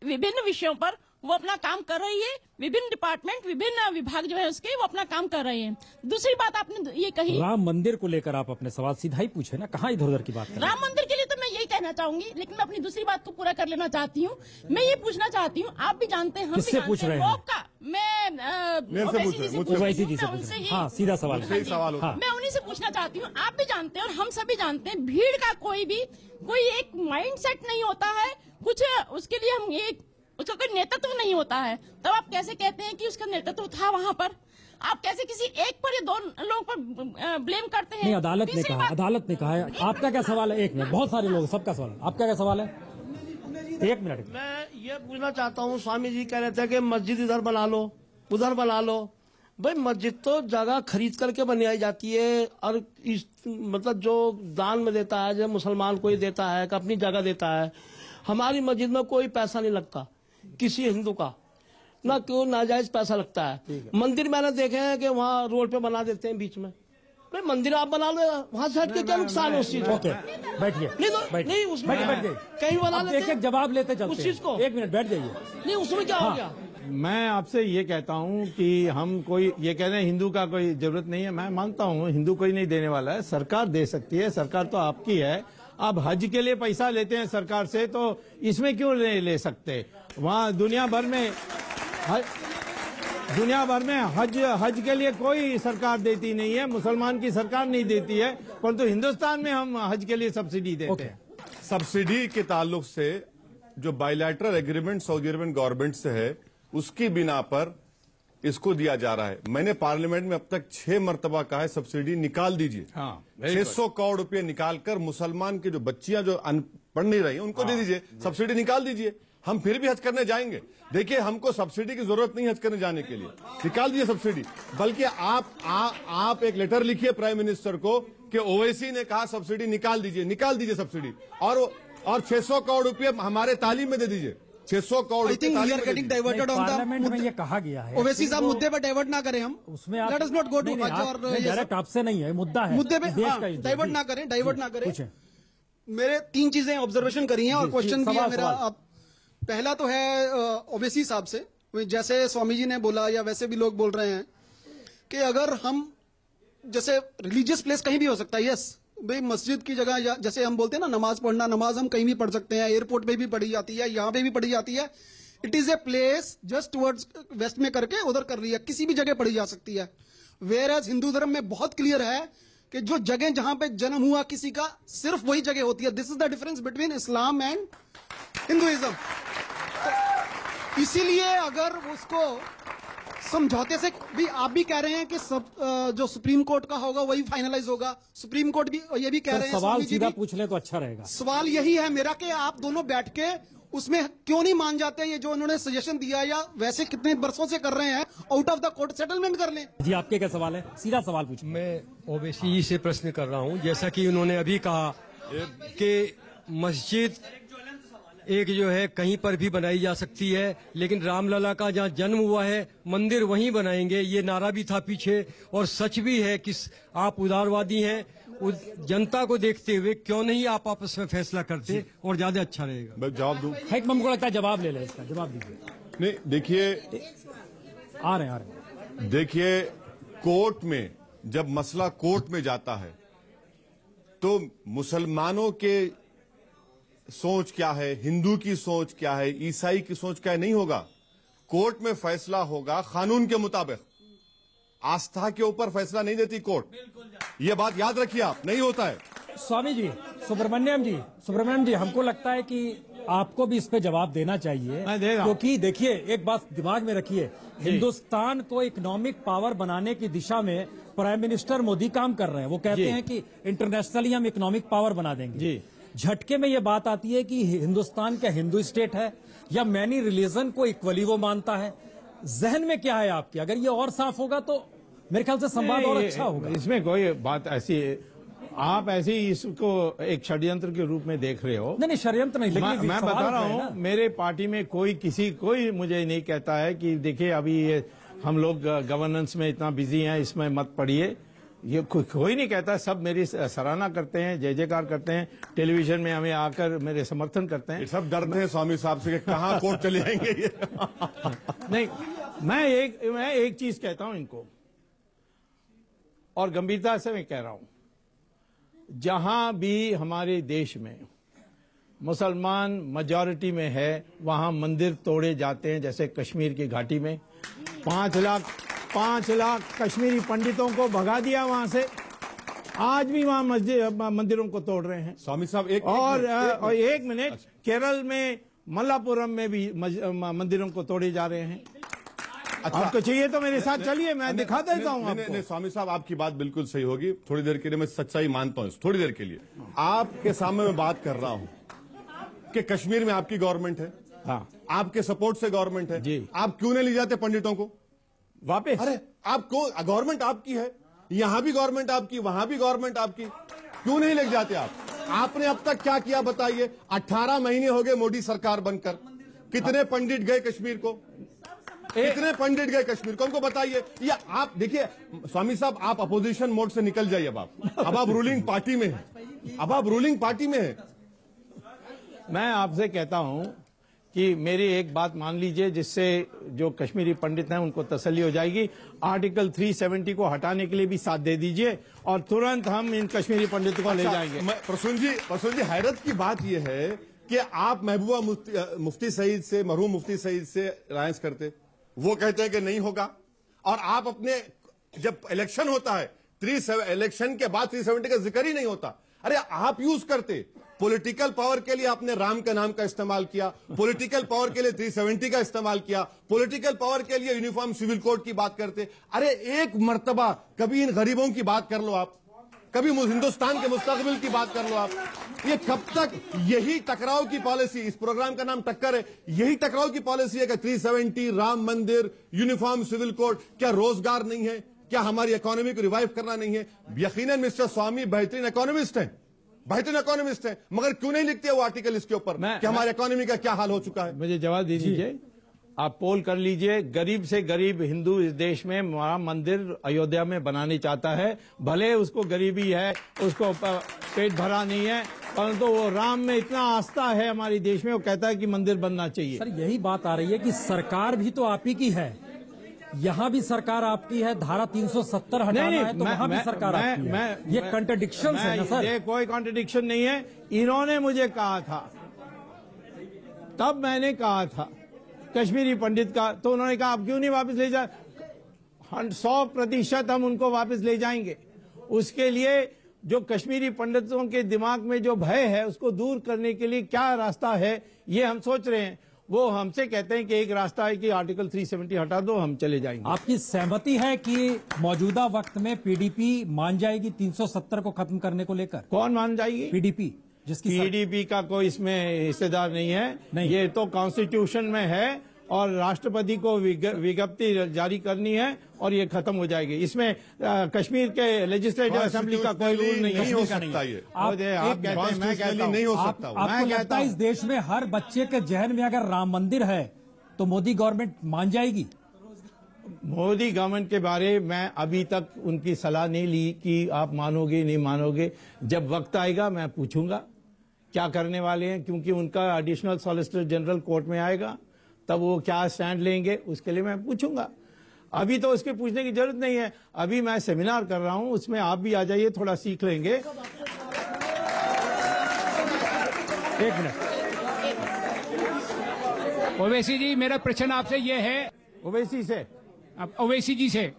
Speaker 4: विभिन्न विषयों पर वो अपना काम कर रही है। विभिन्न डिपार्टमेंट, विभिन्न विभाग जो है उसके, वो अपना काम कर रहे हैं। दूसरी बात आपने ये कही,
Speaker 1: राम मंदिर को लेकर आप अपने सवाल सीधा ही पूछे ना, कहाँ इधर उधर की बात कर?
Speaker 4: राम मंदिर के लिए तो मैं यही कहना चाहूंगी, लेकिन मैं अपनी दूसरी बात को पूरा कर लेना चाहती हूँ। मैं ये पूछना चाहती हूँ, आप भी जानते हैं, हम भी
Speaker 1: किससे पूछ
Speaker 4: जानते हैं,
Speaker 1: रहे हैं?
Speaker 4: लोग का मैं
Speaker 3: ओवैसी जी से पूछ रहे हैं।
Speaker 1: ओवैसी जी से
Speaker 4: मैं
Speaker 1: पूछ
Speaker 4: उनसे
Speaker 1: रहे हैं।
Speaker 4: ही-
Speaker 1: हाँ, सीधा सवाल है।
Speaker 3: सही सवाल होता
Speaker 1: हाँ।
Speaker 4: मैं उन्हीं से पूछना चाहती हूँ। आप भी जानते हैं और हम सभी जानते हैं, भीड़ का कोई एक माइंड सेट नहीं होता है। कुछ उसके लिए हम उसका कोई नेतृत्व नहीं होता है। तब आप कैसे कहते हैं कि उसका नेतृत्व था वहाँ पर? आप कैसे किसी एक पर या दो लोगों पर ब्लेम करते हैं?
Speaker 1: नहीं, अदालत ने
Speaker 4: तीसरी
Speaker 1: कहा,
Speaker 4: बात-
Speaker 1: अदालत ने कहा है। आपका क्या सवाल है? एक मिनट, बहुत सारे लोग, सबका सवाल है। आपका क्या सवाल है? एक मिनट।
Speaker 5: मैं ये पूछना चाहता हूँ, स्वामी जी कह रहे थे कि मस्जिद इधर बना लो, उधर बना लो। भाई मस्जिद तो जगह खरीद करके बनाई जाती है, और इस मतलब जो दान में देता है, जो मुसलमान कोई देता है, अपनी जगह देता है। हमारी मस्जिद में कोई पैसा नहीं लगता किसी हिंदू का, ना क्यों नाजायज पैसा लगता है। मंदिर मैंने देखे हैं कि वहाँ रोड पे बना देते हैं बीच में। भाई मंदिर आप बना लो, वहाँ से हट के क्या नुकसान है उस चीज का?
Speaker 1: ओके, बैठिए।
Speaker 5: नहीं तो नहीं, उसमें
Speaker 1: बैठ जाइए।
Speaker 5: कहीं बना लेते
Speaker 1: एक एक जवाब लेते चलते
Speaker 5: उस चीज
Speaker 1: हैं।
Speaker 5: को।
Speaker 1: एक मिनट बैठ जाइए।
Speaker 5: नहीं, उसमें क्या हो गया?
Speaker 2: मैं आपसे ये कहता हूँ कि हम कोई ये कह रहे हैं हिंदू का कोई जरूरत नहीं है। मैं मानता हूँ हिंदू कोई नहीं देने वाला है, सरकार दे सकती है। सरकार तो आपकी है। आप हज के लिए पैसा लेते हैं सरकार से, तो इसमें क्यों नहीं ले सकते? वहाँ दुनिया भर में हज के लिए कोई सरकार देती नहीं है, मुसलमान की सरकार नहीं देती है, परंतु हिंदुस्तान में हम हज के लिए सब्सिडी देते हैं।
Speaker 3: सब्सिडी के ताल्लुक से जो bilateral agreement Saudi Arabian government से है, उसकी बिना पर इसको दिया जा रहा है। मैंने पार्लियामेंट में अब तक 6 मरतबा कहा है सब्सिडी निकाल दीजिए।
Speaker 2: हाँ,
Speaker 3: 600 करोड़ रुपए निकालकर मुसलमान की जो बच्चियां जो पढ़ नहीं रही उनको दे दीजिए, सब्सिडी निकाल दीजिए। हम फिर भी हज करने जाएंगे। देखिए, हमको सब्सिडी की जरूरत नहीं हज करने जाने के लिए, निकाल दीजिए सब्सिडी। बल्कि आप एक लेटर लिखिए प्राइम मिनिस्टर को कि ओवैसी ने कहा सब्सिडी निकाल दीजिए सब्सिडी, और 600 करोड़ रुपए हमारे तालीम में दे दीजिए। 600 करोड़
Speaker 1: पार्लियामेंट में ये कहा गया है।
Speaker 6: ओवैसी साहब, मुद्दे पर डाइवर्ट ना करें हम।
Speaker 1: उसमें आप
Speaker 6: let us not go to Hajj और ये
Speaker 1: डायरेक्ट आपसे नहीं है, मुद्दा है
Speaker 6: मुद्दे पे
Speaker 1: देश का ही।
Speaker 6: डाइवर्ट ना करें, डाइवर्ट ना करें।
Speaker 1: पूछें।
Speaker 6: मेरे 3 चीजें ऑब्जर्वेशन करी हैं और क्वेश्चन भी है
Speaker 1: सवाल,
Speaker 6: मेरा।
Speaker 1: सवाल।
Speaker 6: पहला तो है ओवैसी साहब से, जैसे स्वामी जी ने बोला या वैसे भी लोग बोल रहे हैं कि अगर हम, जैसे रिलीजियस प्लेस कहीं भी हो सकता है, यस भाई मस्जिद की जगह, जैसे हम बोलते हैं ना नमाज पढ़ना, नमाज हम कहीं भी पढ़ सकते हैं, एयरपोर्ट पे भी पढ़ी जाती है, यहाँ पे भी पढ़ी जाती है। It is a place just towards waste में करके उधर कर रही है, किसी भी जगह पढ़ी जा सकती है। वेयर एज हिंदू धर्म में बहुत क्लियर है कि जो जगह जहां पे जन्म हुआ किसी का, सिर्फ वही जगह होती है। This is the difference between Islam and Hinduism. इसीलिए अगर उसको समझौते से भी, आप भी कह रहे हैं कि सब जो सुप्रीम कोर्ट का होगा वही फाइनलाइज होगा। सुप्रीम कोर्ट भी ये भी कह रहे हैं,
Speaker 1: सवाल
Speaker 6: स्वामी जी
Speaker 1: सीधा
Speaker 6: भी।
Speaker 1: पूछ ले तो अच्छा रहेगा।
Speaker 6: सवाल यही है मेरा कि आप दोनों बैठ के उसमें क्यों नहीं मान जाते? ये जो उन्होंने सजेशन दिया, या वैसे कितने वर्षों से कर रहे हैं, out of the court settlement कर लें।
Speaker 1: जी, आपके क्या सवाल है? सीधा सवाल पूछिए।
Speaker 7: मैं ओवैसी जी से प्रश्न कर रहा हूं, जैसा कि उन्होंने अभी कहा कि मस्जिद एक जो है कहीं पर भी बनाई जा सकती है, लेकिन रामलला का जहाँ जन्म हुआ है मंदिर वहीं बनाएंगे, ये नारा भी था पीछे। और सच भी है कि आप उदारवादी हैं, जनता को देखते हुए क्यों नहीं आप आपस में फैसला करते और ज्यादा अच्छा रहेगा।
Speaker 3: मैं जवाब दूं?
Speaker 1: एक हमको लगता है जवाब ले ले, इसका जवाब दीजिए।
Speaker 3: नहीं, देखिए,
Speaker 1: आ रहे हैं।
Speaker 3: देखिए, कोर्ट में जब मसला कोर्ट में जाता है तो मुसलमानों के सोच क्या है, हिंदू की सोच क्या है, ईसाई की सोच क्या है, नहीं होगा। कोर्ट में फैसला होगा कानून के मुताबिक। आस्था के ऊपर फैसला नहीं देती कोर्ट, ये बात याद रखिए आप, नहीं होता है।
Speaker 1: स्वामी जी, सुब्रमण्यम जी, हमको लगता है कि आपको भी इस पे जवाब देना चाहिए,
Speaker 2: मैं दे रहा हूं।
Speaker 1: क्योंकि देखिए एक बात दिमाग में रखिए, हिंदुस्तान को इकोनॉमिक पावर बनाने की दिशा में प्राइम मिनिस्टर मोदी काम कर रहे हैं। वो कहते हैं कि इंटरनेशनली हम इकोनॉमिक पावर बना देंगे।
Speaker 2: जी।
Speaker 1: झटके में ये बात आती है कि हिंदुस्तान क्या हिंदू स्टेट है या मैनी रिलीजन को इक्वली वो मानता है? जहन में क्या है आपके? अगर ये और साफ होगा तो मेरे ख्याल से संवाद और अच्छा होगा।
Speaker 2: इसमें कोई बात ऐसी, आप ऐसे ही इसको एक षड्यंत्र के रूप में देख रहे हो।
Speaker 1: नहीं षड्यंत्र नहीं, लेकिन
Speaker 2: मैं बता रहा हूँ, मेरे पार्टी में कोई मुझे नहीं कहता है कि देखिए अभी ये हम लोग गवर्नेंस में इतना बिजी हैं, इसमें मत पड़िए। ये कोई नहीं कहता, सब मेरी सराहना करते हैं, जय जयकार करते हैं, टेलीविजन में हमें आकर मेरे समर्थन करते हैं।
Speaker 3: ये सब डरते हैं स्वामी साहब से कि कहाँ कोर्ट चले जाएंगे ये।
Speaker 2: नहीं, मैं एक चीज कहता हूं इनको, और गंभीरता से मैं कह रहा हूं, जहां भी हमारे देश में मुसलमान मेजॉरिटी में है वहां मंदिर तोड़े जाते हैं, जैसे कश्मीर की घाटी में 5 लाख कश्मीरी पंडितों को भगा दिया वहां से, आज भी वहां मंदिरों को तोड़ रहे हैं।
Speaker 3: स्वामी साहब
Speaker 2: एक मिनट, केरल में मल्लापुरम में भी मंदिरों को तोड़े जा रहे हैं। आपको चाहिए तो मेरे साथ चलिए, मैं दिखा देता हूं आपको।
Speaker 3: नहीं स्वामी साहब, आपकी बात बिल्कुल सही होगी। थोड़ी देर के लिए मैं सच्चाई मानता हूं, थोड़ी देर के लिए आपके सामने मैं बात कर रहा हूं कि कश्मीर में आपकी गवर्नमेंट है,
Speaker 2: हाँ,
Speaker 3: आपके सपोर्ट से गवर्नमेंट है
Speaker 2: जी।
Speaker 3: आप क्यों नहीं ले जाते पंडितों को
Speaker 2: वापस?
Speaker 3: अरे आपको गवर्नमेंट आपकी है, यहां भी गवर्नमेंट आपकी, वहां भी गवर्नमेंट आपकी, क्यों नहीं ले जाते आप? आपने अब तक क्या किया बताइए? 18 महीने हो गए मोदी सरकार बनकर, कितने पंडित गए कश्मीर को? कितने पंडित गए कश्मीर को? हमको बताइए। या आप देखिए स्वामी साहब, आप अपोजिशन मोड से निकल जाइए। अब आप रूलिंग पार्टी में हैं, अब आप रूलिंग पार्टी में हैं।
Speaker 2: मैं आपसे कहता हूं कि मेरी एक बात मान लीजिए, जिससे जो कश्मीरी पंडित हैं उनको तसल्ली हो जाएगी। आर्टिकल 370 को हटाने के लिए भी साथ दे दीजिए और तुरंत हम इन कश्मीरी पंडितों को ले जाएंगे।
Speaker 3: प्रसून जी, हैरत की बात यह है कि आप महबूबा मुफ्ती सईद से, मरहूम मुफ्ती सईद से अलायंस करते, वो कहते हैं कि नहीं होगा, और आप अपने जब इलेक्शन होता है इलेक्शन के बाद 370 का जिक्र ही नहीं होता। अरे आप यूज करते, पॉलिटिकल पावर के लिए आपने राम का नाम का इस्तेमाल किया, पॉलिटिकल पावर के लिए 370 का इस्तेमाल किया, पॉलिटिकल पावर के लिए यूनिफॉर्म सिविल कोड की बात करते। अरे एक मर्तबा कभी इन गरीबों की बात कर लो आप, कभी हिंदुस्तान के मुस्तकबिल की बात कर लो आप। ये कब तक यही टकराव की पॉलिसी, इस प्रोग्राम का नाम टक्कर है, यही टकराव की पॉलिसी है कि 370, राम मंदिर, यूनिफॉर्म सिविल कोड? क्या रोजगार नहीं है? क्या हमारी इकोनॉमी को रिवाइव करना नहीं है? यकीनन मिस्टर स्वामी बेहतरीन इकोनॉमिस्ट हैं, मगर क्यों नहीं लिखते वो आर्टिकल इसके ऊपर कि हमारी इकोनॉमी का क्या हाल हो चुका है?
Speaker 2: मुझे जवाब दे दीजिए। आप पोल कर लीजिए, गरीब से गरीब हिंदू इस देश में राम मंदिर अयोध्या में बनाने चाहता है, भले उसको गरीबी है, उसको पेट भरा नहीं है, परंतु वो राम में इतना आस्था है हमारे देश में, वो कहता है कि मंदिर बनना चाहिए।
Speaker 1: सर यही बात आ रही है कि सरकार भी तो आप ही की है, यहाँ भी सरकार आपकी है, धारा 370 हटाना है तो वहाँ भी सरकार आपकी है। ये कंट्रडिक्शन है ना सर?
Speaker 2: ये कोई कॉन्ट्रडिक्शन नहीं है। इन्होंने मुझे कहा था, तब मैंने कहा था कश्मीरी पंडित का, तो उन्होंने कहा आप क्यों नहीं वापस ले जा? 100% हम उनको वापस ले जाएंगे। उसके लिए जो कश्मीरी पंडितों के दिमाग में जो भय है उसको दूर करने के लिए क्या रास्ता है ये हम सोच रहे हैं। वो हमसे कहते हैं कि एक रास्ता है कि आर्टिकल 370 हटा दो, हम चले जाएंगे।
Speaker 1: आपकी सहमति है कि मौजूदा वक्त में पीडीपी मान जाएगी 370 को खत्म करने को लेकर?
Speaker 2: कौन मान जाएगी?
Speaker 1: पीडीपी, जिसकी
Speaker 2: पीडीपी का कोई इसमें हिस्सेदार नहीं है। नहीं। ये तो कॉन्स्टिट्यूशन में है और राष्ट्रपति को विज्ञप्ति जारी करनी है और ये खत्म हो जाएगी। इसमें कश्मीर के लेजिस्लेटिव असेंबली का कोई रूल नहीं
Speaker 3: हो सकता। ये
Speaker 2: आप कहते हैं, मैं कहता हूं
Speaker 3: नहीं हो सकता।
Speaker 1: आपको लगता है इस देश में हर बच्चे के जहन में अगर राम मंदिर है तो मोदी गवर्नमेंट मान जाएगी?
Speaker 2: मोदी गवर्नमेंट के बारे में अभी तक उनकी सलाह नहीं ली कि आप मानोगे नहीं मानोगे। जब वक्त आएगा मैं पूछूंगा क्या करने वाले हैं, क्योंकि उनका एडिशनल सॉलिसिटर जनरल कोर्ट में आएगा, तब वो क्या स्टैंड लेंगे उसके लिए मैं पूछूंगा। अभी तो उसके पूछने की जरूरत नहीं है। अभी मैं सेमिनार कर रहा हूं, उसमें आप भी आ जाइए, थोड़ा सीख लेंगे।
Speaker 1: एक मिनट।
Speaker 8: ओवैसी जी, मेरा प्रश्न आपसे ये है,
Speaker 2: ओवैसी से,
Speaker 8: ओवैसी जी से,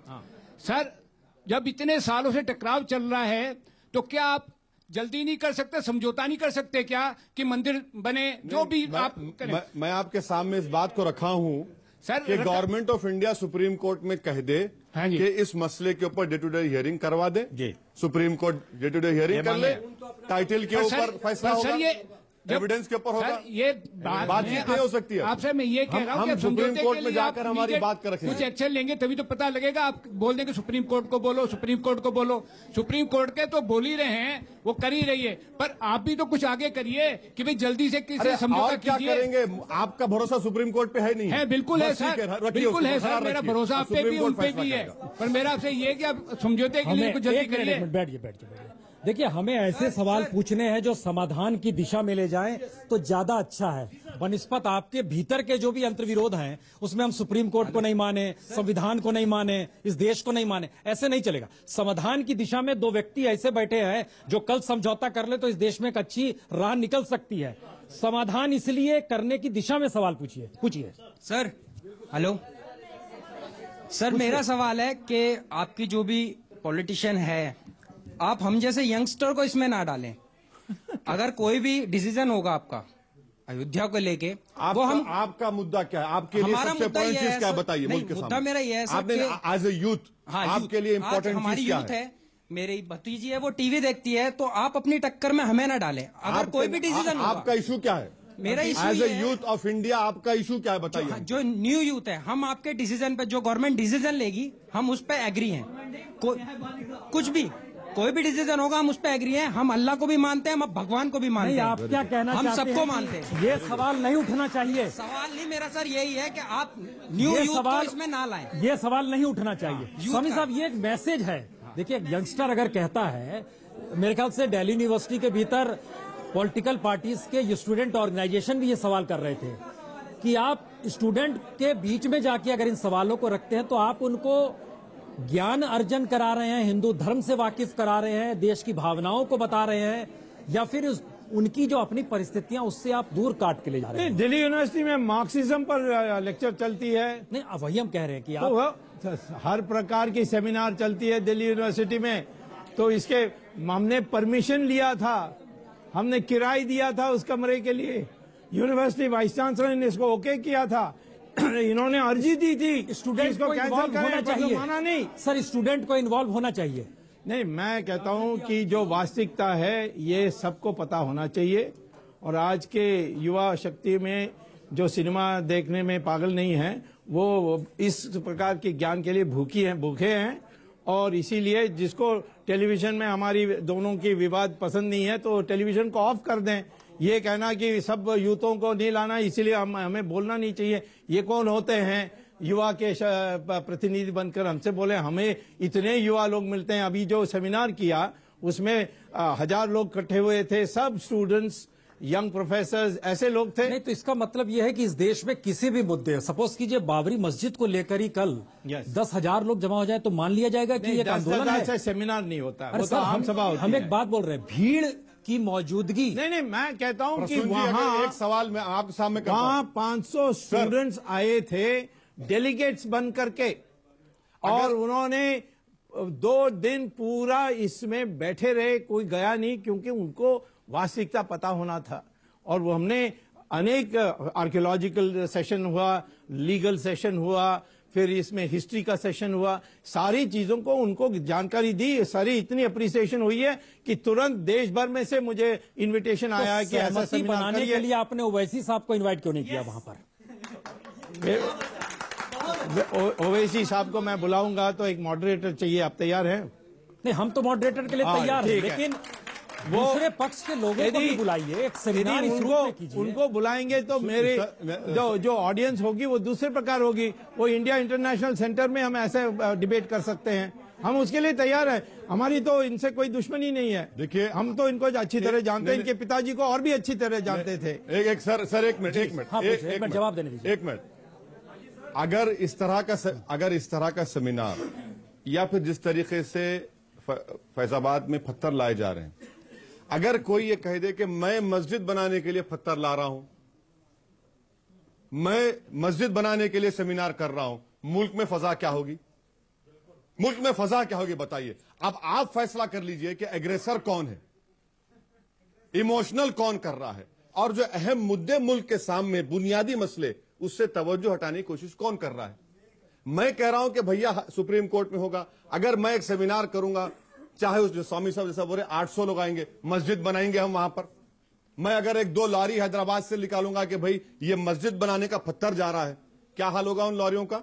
Speaker 8: सर, जब इतने सालों से टकराव चल रहा है तो क्या आप जल्दी नहीं कर सकते, समझौता नहीं कर सकते क्या कि मंदिर बने? जो भी आप करें।
Speaker 3: मैं आपके सामने इस बात को रखा हूं
Speaker 8: सर,
Speaker 3: कि government of India supreme court में कह दे
Speaker 8: हाँ जी।
Speaker 3: कि इस मसले के ऊपर डे टू डे हियरिंग करवा दे
Speaker 2: जी।
Speaker 3: Supreme Court day to day hearing कर ले, टाइटल के ऊपर फैसला होगा, एविडेंस के ऊपर होगा।
Speaker 8: ये
Speaker 3: बातचीत नहीं हो सकती है।
Speaker 8: आपसे मैं ये कह रहा हूँ
Speaker 3: हम
Speaker 8: कि
Speaker 3: सुप्रीम
Speaker 8: समझौते
Speaker 3: कोर्ट
Speaker 8: के
Speaker 3: में
Speaker 8: लिए
Speaker 3: जाकर
Speaker 8: आप
Speaker 3: हमारी
Speaker 8: immediate
Speaker 3: बात कर रखेंगे।
Speaker 8: कुछ एक्शन लेंगे तभी तो पता लगेगा। आप बोल देंगे सुप्रीम कोर्ट को बोलो, सुप्रीम कोर्ट को बोलो। सुप्रीम कोर्ट के तो बोल ही रहे हैं, वो कर ही रही है, पर आप भी तो कुछ आगे करिए कि भाई जल्दी से किसी समझौता
Speaker 3: और क्या
Speaker 8: कीजिए।
Speaker 3: करेंगे? आपका भरोसा सुप्रीम कोर्ट पे है नहीं?
Speaker 8: है, बिल्कुल है
Speaker 3: बस ठीक
Speaker 8: सर,
Speaker 3: रखिए
Speaker 8: बिल्कुल है
Speaker 3: उसको,
Speaker 8: सर, मेरा
Speaker 3: रखिए।
Speaker 8: भरोसा आप पे
Speaker 3: सुप्रीम
Speaker 8: भी,
Speaker 3: कोर्ट
Speaker 8: उन पे
Speaker 3: फैसला
Speaker 8: भी है।
Speaker 3: करेगा।
Speaker 8: पर मेरा आपसे ये कि आप समझौते के लिए कुछ जल्दी करिए।
Speaker 1: बैठिए। देखिए, हमें ऐसे सवाल पूछने हैं जो समाधान की दिशा में ले जाएं तो ज्यादा अच्छा है, बनिस्पत आपके भीतर के जो भी अंतर्विरोध हैं उसमें हम सुप्रीम कोर्ट को नहीं माने, संविधान को नहीं माने, इस देश को नहीं माने, ऐसे नहीं चलेगा। समाधान की दिशा में दो व्यक्ति ऐसे बैठे हैं जो कल समझौता कर ले तो इस देश में एक अच्छी राह निकल सकती है। समाधान इसलिए करने की दिशा में सवाल पूछिए।
Speaker 9: सर, हेलो सर, मेरा सवाल है कि आपकी जो भी पॉलिटिशियन है, आप हम जैसे यंगस्टर को इसमें ना डालें। अगर कोई भी डिसीजन होगा आपका अयोध्या को लेके, वो हम,
Speaker 3: आपका मुद्दा क्या है? आपके लिए सबसे इम्पोर्टेंट चीज क्या है बताइए मुल्क के सामने।
Speaker 9: मुद्दा मेरा ये है सर
Speaker 3: आपने एज ए यूथ, आपके लिए इम्पोर्टेंट
Speaker 9: हमारी
Speaker 3: चीज क्या
Speaker 9: यूथ है, मेरी भतीजी है, वो टीवी देखती है, तो आप अपनी टक्कर में हमें ना डालें। अगर कोई भी डिसीजन होगा,
Speaker 3: आपका इशू क्या है?
Speaker 9: मेरा इशू
Speaker 3: एज ए
Speaker 9: ये है,
Speaker 3: यूथ ऑफ इंडिया आपका इशू क्या है बताइए।
Speaker 9: जो न्यू यूथ है, हम आपके डिसीजन पे, जो गवर्नमेंट डिसीजन लेगी, हम उस पर एग्री हैं। कुछ भी, कोई भी डिसीजन होगा हम उस पर एग्री हैं। हम अल्लाह को भी मानते हैं, हम भगवान को भी मानते हैं।
Speaker 1: आप क्या कहना
Speaker 9: हम
Speaker 1: चाहते
Speaker 9: सबको
Speaker 1: हैं?
Speaker 9: मानते हैं।
Speaker 1: ये सवाल नहीं उठना चाहिए।
Speaker 9: सवाल नहीं मेरा सर यही है कि आप न्यू यूथ को इसमें ना लाएं।
Speaker 1: ये सवाल नहीं उठना चाहिए। स्वामी साहब, ये एक मैसेज है। देखिए, यंगस्टर अगर कहता है, मेरे ख्याल से दिल्ली यूनिवर्सिटी के भीतर पॉलिटिकल पार्टीज के स्टूडेंट ऑर्गेनाइजेशन भी ये सवाल कर रहे थे कि आप स्टूडेंट के बीच में जाके अगर इन सवालों को रखते हैं तो आप उनको ज्ञान अर्जन करा रहे हैं, हिंदू धर्म से वाकिफ करा रहे हैं, देश की भावनाओं को बता रहे हैं, या फिर उनकी जो अपनी परिस्थितियां उससे आप दूर काट के ले जा रहे हैं।
Speaker 2: दिल्ली यूनिवर्सिटी में मार्क्सिज्म पर लेक्चर चलती है।
Speaker 1: नहीं, अब वही हम कह रहे हैं कि आप
Speaker 2: तो हर प्रकार की सेमिनार चलती है दिल्ली यूनिवर्सिटी में। तो इसके हमने परमिशन लिया था, हमने किराया दिया था उस कमरे के लिए, यूनिवर्सिटी वाइस चांसलर ने इसको ओके किया था। इन्होंने अर्जी दी थी
Speaker 1: स्टूडेंट को इन्वॉल्व होना चाहिए।
Speaker 2: माना नहीं
Speaker 1: सर, स्टूडेंट को इन्वॉल्व होना चाहिए।
Speaker 2: नहीं, मैं कहता हूं कि जो वास्तविकता है ये सबको पता होना चाहिए। और आज के युवा शक्ति में जो सिनेमा देखने में पागल नहीं है, वो इस प्रकार के ज्ञान के लिए भूखे हैं। और इसीलिए जिसको टेलीविजन में हमारी दोनों की विवाद पसंद नहीं है तो टेलीविजन को ऑफ कर दें। ये कहना कि सब यूथों को नहीं लाना, इसीलिए हमें बोलना नहीं चाहिए। ये कौन होते हैं युवा के प्रतिनिधि बनकर हमसे बोले? हमें इतने युवा लोग मिलते हैं। अभी जो सेमिनार किया उसमें 1000 लोग इकट्ठे हुए थे, सब स्टूडेंट्स, यंग प्रोफेसर्स, ऐसे लोग थे।
Speaker 1: नहीं, तो इसका मतलब यह है कि इस देश में किसी भी मुद्दे, सपोज कीजिए बाबरी मस्जिद को लेकर ही कल 10,000 लोग जमा हो जाए तो मान लिया जाएगा कि एक आंदोलन है।
Speaker 2: सेमिनार नहीं होता,
Speaker 1: वो तो आम सभा होती है। हम एक बात बोल रहे हैं, भीड़ की मौजूदगी।
Speaker 2: नहीं, मैं कहता हूं कि
Speaker 3: वहां एक सवाल मैं आपके सामने करता हूं।
Speaker 2: वहां 500 स्टूडेंट्स आए थे डेलीगेट्स बन करके, और उन्होंने 2 दिन पूरा इसमें बैठे रहे, कोई गया नहीं, क्योंकि उनको वास्तविकता पता होना था। और वो हमने अनेक आर्कियोलॉजिकल सेशन हुआ, लीगल सेशन हुआ, फिर इसमें हिस्ट्री का सेशन हुआ, सारी चीजों को उनको जानकारी दी। सारी इतनी अप्रिसिएशन हुई है कि तुरंत देश भर में से मुझे इनविटेशन आया है कि ऐसा सेमिनार
Speaker 1: बनाने के लिए आपने ओवैसी साहब को इनवाइट क्यों नहीं किया वहां पर?
Speaker 2: ओवैसी साहब को मैं बुलाऊंगा तो एक मॉडरेटर चाहिए। आप तैयार हैं?
Speaker 1: नहीं, हम तो मॉडरेटर के लिए तैयार हैं, लेकिन दूसरे पक्ष के लोगों को भी बुलाइए, एक सेमिनार
Speaker 2: उनको बुलाएंगे तो मेरे जो ऑडियंस होगी वो दूसरे प्रकार होगी। वो इंडिया इंटरनेशनल सेंटर में हम ऐसे डिबेट कर सकते हैं, हम उसके लिए तैयार हैं। हमारी तो इनसे कोई दुश्मनी नहीं है।
Speaker 3: देखिए,
Speaker 2: हम तो इनको अच्छी तरह जानते हैं, इनके पिताजी को और भी अच्छी तरह जानते थे।
Speaker 3: एक मिनट
Speaker 1: जवाब देने दीजिए।
Speaker 3: एक मिनट। अगर इस तरह का सेमिनार, या फिर जिस तरीके से फैजाबाद में पत्थर लाए जा रहे हैं, अगर कोई ये कह दे कि मैं मस्जिद बनाने के लिए पत्थर ला रहा हूं, मैं मस्जिद बनाने के लिए सेमिनार कर रहा हूं, मुल्क में फजा क्या होगी? मुल्क में फजा क्या होगी बताइए। अब आप फैसला कर लीजिए कि एग्रेसर कौन है, इमोशनल कौन कर रहा है, और जो अहम मुद्दे मुल्क के सामने बुनियादी मसले उससे तवज्जो हटाने की कोशिश कौन कर रहा है। मैं कह रहा हूं कि भैया सुप्रीम कोर्ट में होगा, अगर मैं एक सेमिनार करूंगा, चाहे उस जो स्वामी साहब जैसा बोले 800 लोग आएंगे, मस्जिद बनाएंगे हम वहां पर। मैं अगर 1-2 लॉरी हैदराबाद से निकालूंगा कि भाई ये मस्जिद बनाने का पत्थर जा रहा है, क्या हाल होगा उन लॉरियों का,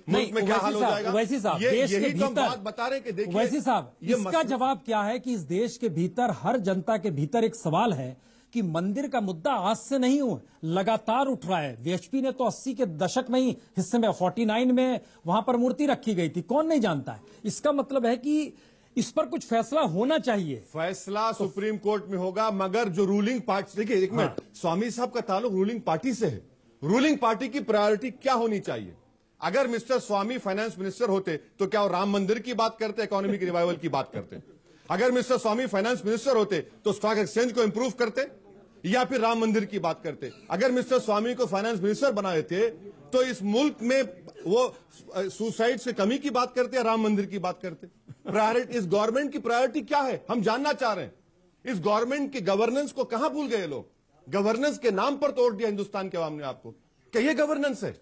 Speaker 3: मुल्क में क्या हाल हो जाएगा।
Speaker 1: वैसी साहब, देश
Speaker 3: यही
Speaker 1: के
Speaker 3: तो हम
Speaker 1: भीतर
Speaker 3: बात बता रहे हैं कि देखिए
Speaker 1: वैसी साहब,
Speaker 3: ये
Speaker 1: इसका जवाब क्या है कि इस देश के भीतर हर जनता के भीतर एक सवाल है कि मंदिर का मुद्दा आज से नहीं हुआ, लगातार उठ रहा है। वीएचपी ने तो 80 के दशक में ही हिस्से में 49 में वहां पर मूर्ति रखी गई थी, कौन नहीं जानता है। इसका मतलब है कि इस पर कुछ फैसला होना चाहिए।
Speaker 3: फैसला सुप्रीम कोर्ट में होगा, मगर जो रूलिंग पार्टी, देखिए एक मिनट, स्वामी साहब का ताल्लुक रूलिंग पार्टी से है। रूलिंग पार्टी की प्रायोरिटी क्या होनी चाहिए। अगर मिस्टर स्वामी फाइनेंस मिनिस्टर होते तो क्या वो राम मंदिर की बात करते, इकोनॉमिक रिवाइवल की बात करते। अगर मिस्टर स्वामी फाइनेंस मिनिस्टर होते तो स्टॉक एक्सचेंज को इंप्रूव करते या फिर राम मंदिर की बात करते। अगर मिस्टर स्वामी को फाइनेंस मिनिस्टर बनाए थे तो इस मुल्क में वो सुसाइड से कमी की बात करते या राम मंदिर की बात करते। प्रायोरिटी, इस गवर्नमेंट की प्रायोरिटी क्या है, हम जानना चाह रहे हैं। इस गवर्नमेंट की गवर्नेंस को कहां भूल गए लोग। गवर्नेंस के नाम पर तोड़ दिया हिंदुस्तान के अवाम ने आपको, क्या ये गवर्नेंस है।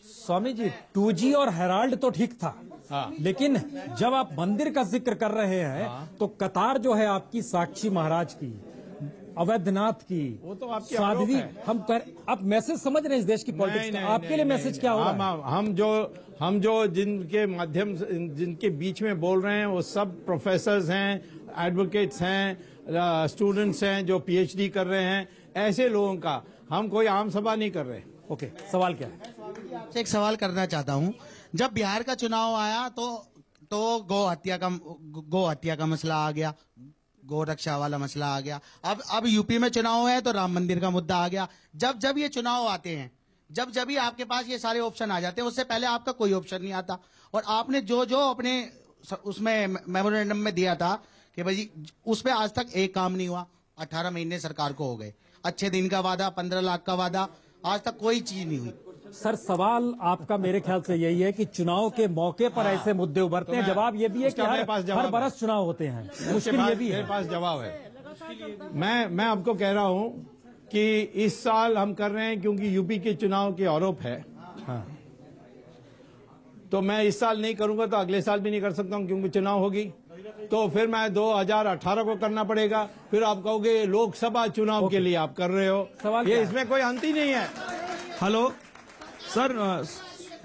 Speaker 1: स्वामी जी, 2G और हेराल्ड तो ठीक था, लेकिन जब आप मंदिर का जिक्र कर रहे हैं तो कतार जो है आपकी साक्षी महाराज की, अवैधनाथ की,
Speaker 2: वो तो आपकी
Speaker 1: साध्वी,
Speaker 2: आरोप है।
Speaker 1: हम आप मैसेज समझ रहे हैं इस देश की पॉलिटिक्स का, आपके लिए मैसेज क्या होगा।
Speaker 2: हम जो जिनके माध्यम से, जिनके बीच में बोल रहे हैं वो सब प्रोफेसर्स हैं, एडवोकेट्स हैं, स्टूडेंट्स हैं जो PhD कर रहे हैं। ऐसे लोगों का हम कोई आम सभा नहीं कर रहे।
Speaker 1: ओके, सवाल क्या है।
Speaker 10: आपसे एक सवाल करना चाहता हूं। जब बिहार का चुनाव आया तो गौ हत्या का मसला आ गया, गौ रक्षा वाला मसला आ गया। अब यूपी में चुनाव है तो राम मंदिर का मुद्दा आ गया। जब ये चुनाव आते हैं, जब ही आपके पास ये सारे ऑप्शन आ जाते हैं, उससे पहले आपका कोई ऑप्शन नहीं आता। और आपने जो अपने उसमें मेमोरेंडम में दिया था कि भाई उस पर आज तक एक काम नहीं हुआ। 18 महीने सरकार को हो गए, अच्छे दिन का वादा, 15 लाख का वादा, आज तक कोई चीज नहीं हुई।
Speaker 1: सर, सवाल आपका मेरे ख्याल से यही है कि चुनाव के मौके पर ऐसे मुद्दे उभरते हैं। जवाब ये भी है कि हर बरस चुनाव होते हैं, मुश्किल ये भी है।
Speaker 2: मेरे पास जवाब है। मैं आपको कह रहा हूं कि इस साल हम कर रहे हैं क्योंकि यूपी के चुनाव के आरोप है।
Speaker 1: हाँ।
Speaker 2: तो मैं इस साल नहीं करूंगा तो अगले साल भी नहीं कर सकता हूं क्योंकि चुनाव होगी। तो फिर मैं 2018 को करना पड़ेगा। फिर आप कहोगे लोकसभा चुनाव के लिए आप कर रहे हो।
Speaker 1: सवाल
Speaker 2: ये इसमें कोई अंत ही नहीं है।
Speaker 11: हेलो सर,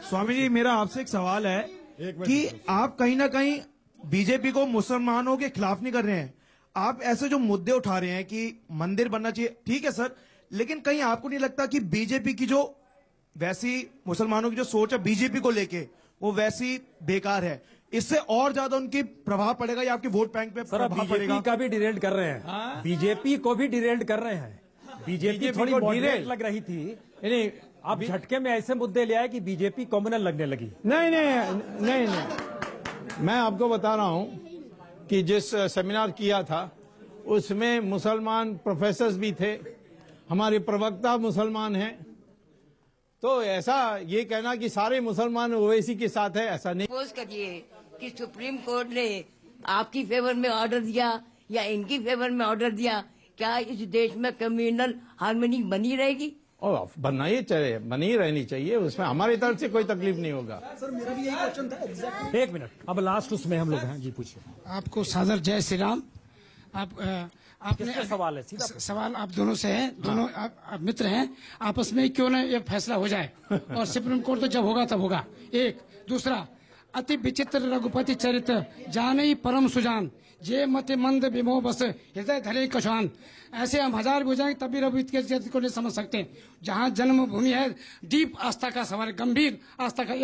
Speaker 11: स्वामी जी, मेरा आपसे एक सवाल है कि आप कहीं ना कहीं बीजेपी को मुसलमानों के खिलाफ नहीं कर रहे हैं। आप ऐसे जो मुद्दे उठा रहे हैं कि मंदिर बनना चाहिए, ठीक है सर, लेकिन कहीं आपको नहीं लगता कि बीजेपी की जो वैसी मुसलमानों की जो सोच है बीजेपी को लेके वो वैसी बेकार है, इससे और ज्यादा उनकी प्रभाव पड़ेगा या आपके वोट बैंक पे प्रभाव पड़ेगा?
Speaker 1: बीजेपी का भी डिरेल्ड कर रहे हैं, बीजेपी को भी डिरेल्ड कर रहे हैं। बीजेपी थोड़ी मॉडरेट लग रही थी, अब झटके में ऐसे मुद्दे ले आए कि बीजेपी कॉम्युनल लगने लगी।
Speaker 2: नहीं, मैं आपको बता रहा हूं कि जिस सेमिनार किया था उसमें मुसलमान प्रोफेसर्स भी थे, हमारे प्रवक्ता मुसलमान हैं। तो ऐसा ये कहना कि सारे मुसलमान ओवैसी के साथ है, ऐसा नहीं।
Speaker 12: सपोज करिए कि सुप्रीम कोर्ट ने आपकी फेवर में ऑर्डर दिया या इनकी फेवर में ऑर्डर दिया, क्या इस देश में कम्युनल हार्मनी बनी रहेगी?
Speaker 2: बनना ही चाहिए, बनी रहनी चाहिए, उसमें हमारी तरफ से कोई तकलीफ नहीं होगा।
Speaker 6: सर, मेरा भी यही क्वेश्चन था एग्जैक्टली।
Speaker 1: एक मिनट, अब लास्ट उसमें हम लोग हैं। जी पूछिए।
Speaker 13: आपको सादर जय श्री राम। आपने
Speaker 1: सवाल है सीधा
Speaker 13: सवाल आप दोनों से है, दोनों आप मित्र हैं, आपस में क्यों ना ये फैसला हो जाए और सुप्रीम कोर्ट तो जब होगा तब होगा। एक दूसरा, अति विचित्र रघुपति चरित्र जाने परम सुजान, जे मति मंद विमोह बस हृदय धरे कछान। ऐसे हम हजार भी जाएंगे तभी रघुपति के चरित्र को नहीं समझ सकते। जहाँ जन्मभूमि है, डीप आस्था का सवाल है, गंभीर आस्था का,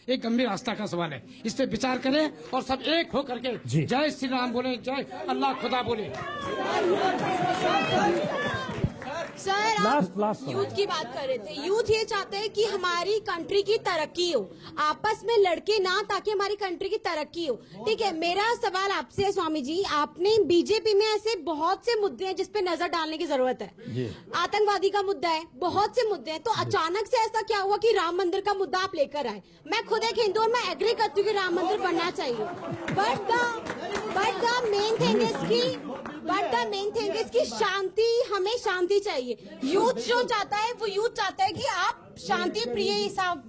Speaker 13: एक गंभीर आस्था का सवाल है। इस पे विचार करें और सब एक हो करके जय श्री राम बोले, जय अल्लाह खुदा बोले।
Speaker 14: सर आप यूथ की बात कर रहे थे। यूथ ये चाहते हैं कि हमारी कंट्री की तरक्की हो, आपस में लड़के ना, ताकि हमारी कंट्री की तरक्की हो। ठीक है, मेरा सवाल आपसे है स्वामी जी, आपने बीजेपी में ऐसे बहुत से मुद्दे हैं जिसपे नजर डालने की जरूरत है। आतंकवादी का मुद्दा है, बहुत से मुद्दे हैं, तो अचानक से ऐसा क्या हुआ कि राम मंदिर का मुद्दा आप लेकर आए? मैं खुद एक हिंदू और मैं एग्री करती हूँ कि राम मंदिर बनना चाहिए, but the main thing is कि शांति, हमें शांति चाहिए। यूथ जो चाहता है वो यूथ चाहता है कि आप शांति प्रिय हिसाब।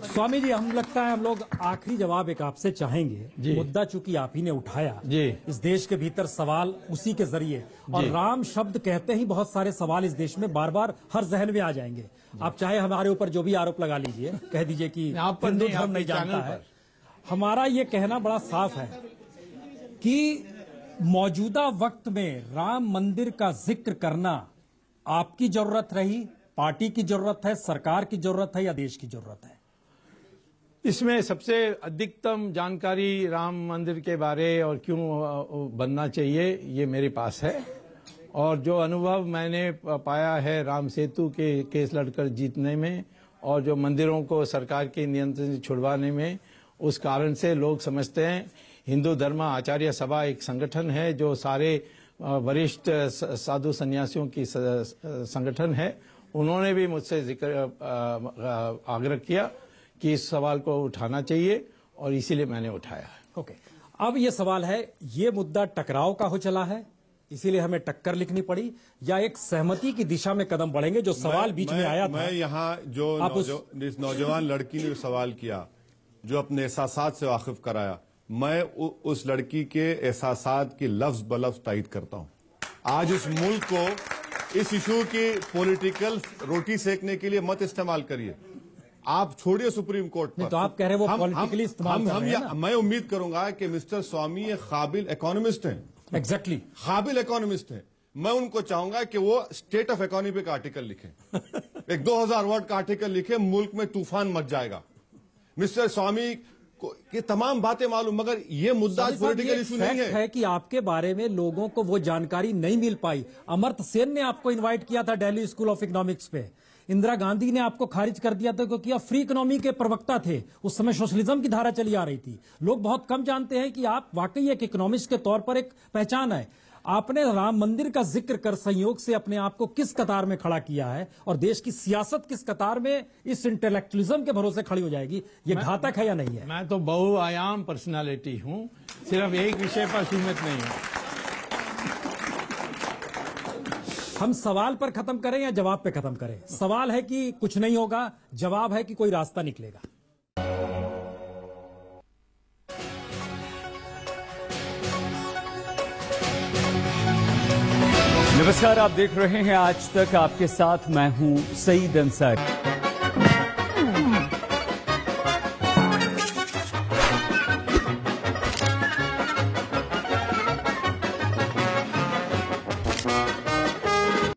Speaker 1: स्वामी जी, हम लगता है हम लोग आखिरी जवाब एक आपसे चाहेंगे। मुद्दा चूंकि आप ही ने उठाया, इस देश के भीतर सवाल उसी के जरिए, और राम शब्द कहते ही बहुत सारे सवाल इस देश में बार बार हर जहन में आ जाएंगे। आप चाहे हमारे ऊपर जो भी आरोप लगा लीजिए, कह दीजिए कि हिंदू धर्म नहीं जानता है। हमारा ये कहना बड़ा साफ है कि मौजूदा वक्त में राम मंदिर का जिक्र करना आपकी जरूरत रही, पार्टी की जरूरत है, सरकार की जरूरत है, या देश की जरूरत है?
Speaker 2: इसमें सबसे अधिकतम जानकारी राम मंदिर के बारे और क्यों बनना चाहिए ये मेरे पास है, और जो अनुभव मैंने पाया है राम सेतु के केस लड़कर जीतने में और जो मंदिरों को सरकार के नियंत्रण से छुड़वाने में, उस कारण से लोग समझते हैं हिंदू धर्म आचार्य सभा एक संगठन है जो सारे वरिष्ठ साधु सन्यासियों की संगठन है। उन्होंने भी मुझसे आग्रह किया कि इस सवाल को उठाना चाहिए और इसीलिए मैंने उठाया है।
Speaker 1: ओके, अब ये सवाल है, ये मुद्दा टकराव का हो चला है इसीलिए हमें टक्कर लिखनी पड़ी, या एक सहमति की दिशा में कदम बढ़ेंगे? जो सवाल बीच में आया था,
Speaker 3: मैं यहाँ जो नौजवान लड़की ने सवाल किया, जो अपने एहसासात से वाकिफ कराया, मैं उस लड़की के एहसासात की लफ्ज बलफ्ज तायद करता हूं। आज इस मुल्क को इस इशू की पॉलिटिकल रोटी सेकने के लिए मत इस्तेमाल करिए। आप छोड़िए सुप्रीम कोर्ट पर।
Speaker 1: तो आप कह रहे हैं वो पॉलिटिकली इस्तेमाल कर रहे हैं ना?
Speaker 3: मैं उम्मीद करूंगा कि मिस्टर स्वामी एक काबिल इकोनॉमिस्ट हैं।
Speaker 1: एग्जैक्टली,
Speaker 3: काबिल इकोनॉमिस्ट हैं। मैं उनको चाहूंगा कि वो स्टेट ऑफ इकोनॉमी पे का आर्टिकल लिखें, एक 2000 वर्ड का आर्टिकल लिखें, मुल्क में तूफान मच जाएगा। मिस्टर स्वामी को ये तमाम बातें मालूम, मगर ये मुद्दा पॉलिटिकल इशू नहीं है
Speaker 1: कि आपके बारे में लोगों को वो जानकारी नहीं मिल पाई। अमर्त्य सेन ने आपको इनवाइट किया था दिल्ली स्कूल ऑफ इकोनॉमिक्स पे, इंदिरा गांधी ने आपको खारिज कर दिया था क्योंकि आप फ्री इकोनॉमी के प्रवक्ता थे, उस समय सोशलिज्म की धारा चली आ रही थी। लोग बहुत कम जानते हैं कि आप वाकई एक इकोनॉमिस्ट के तौर पर एक पहचान है। आपने राम मंदिर का जिक्र कर संयोग से अपने आप को किस कतार में खड़ा किया है, और देश की सियासत किस कतार में इस इंटेलेक्चुअलिज्म के भरोसे खड़ी हो जाएगी, ये घातक है या नहीं है?
Speaker 2: मैं तो बहुआयाम पर्सनालिटी हूं, सिर्फ एक विषय पर सीमित नहीं हूं।
Speaker 1: हम सवाल पर खत्म करें या जवाब पे खत्म करें? सवाल है कि कुछ नहीं होगा, जवाब है कि कोई रास्ता निकलेगा।
Speaker 15: नमस्कार, आप देख रहे हैं आज तक, आपके साथ मैं हूं सईद अंसारी।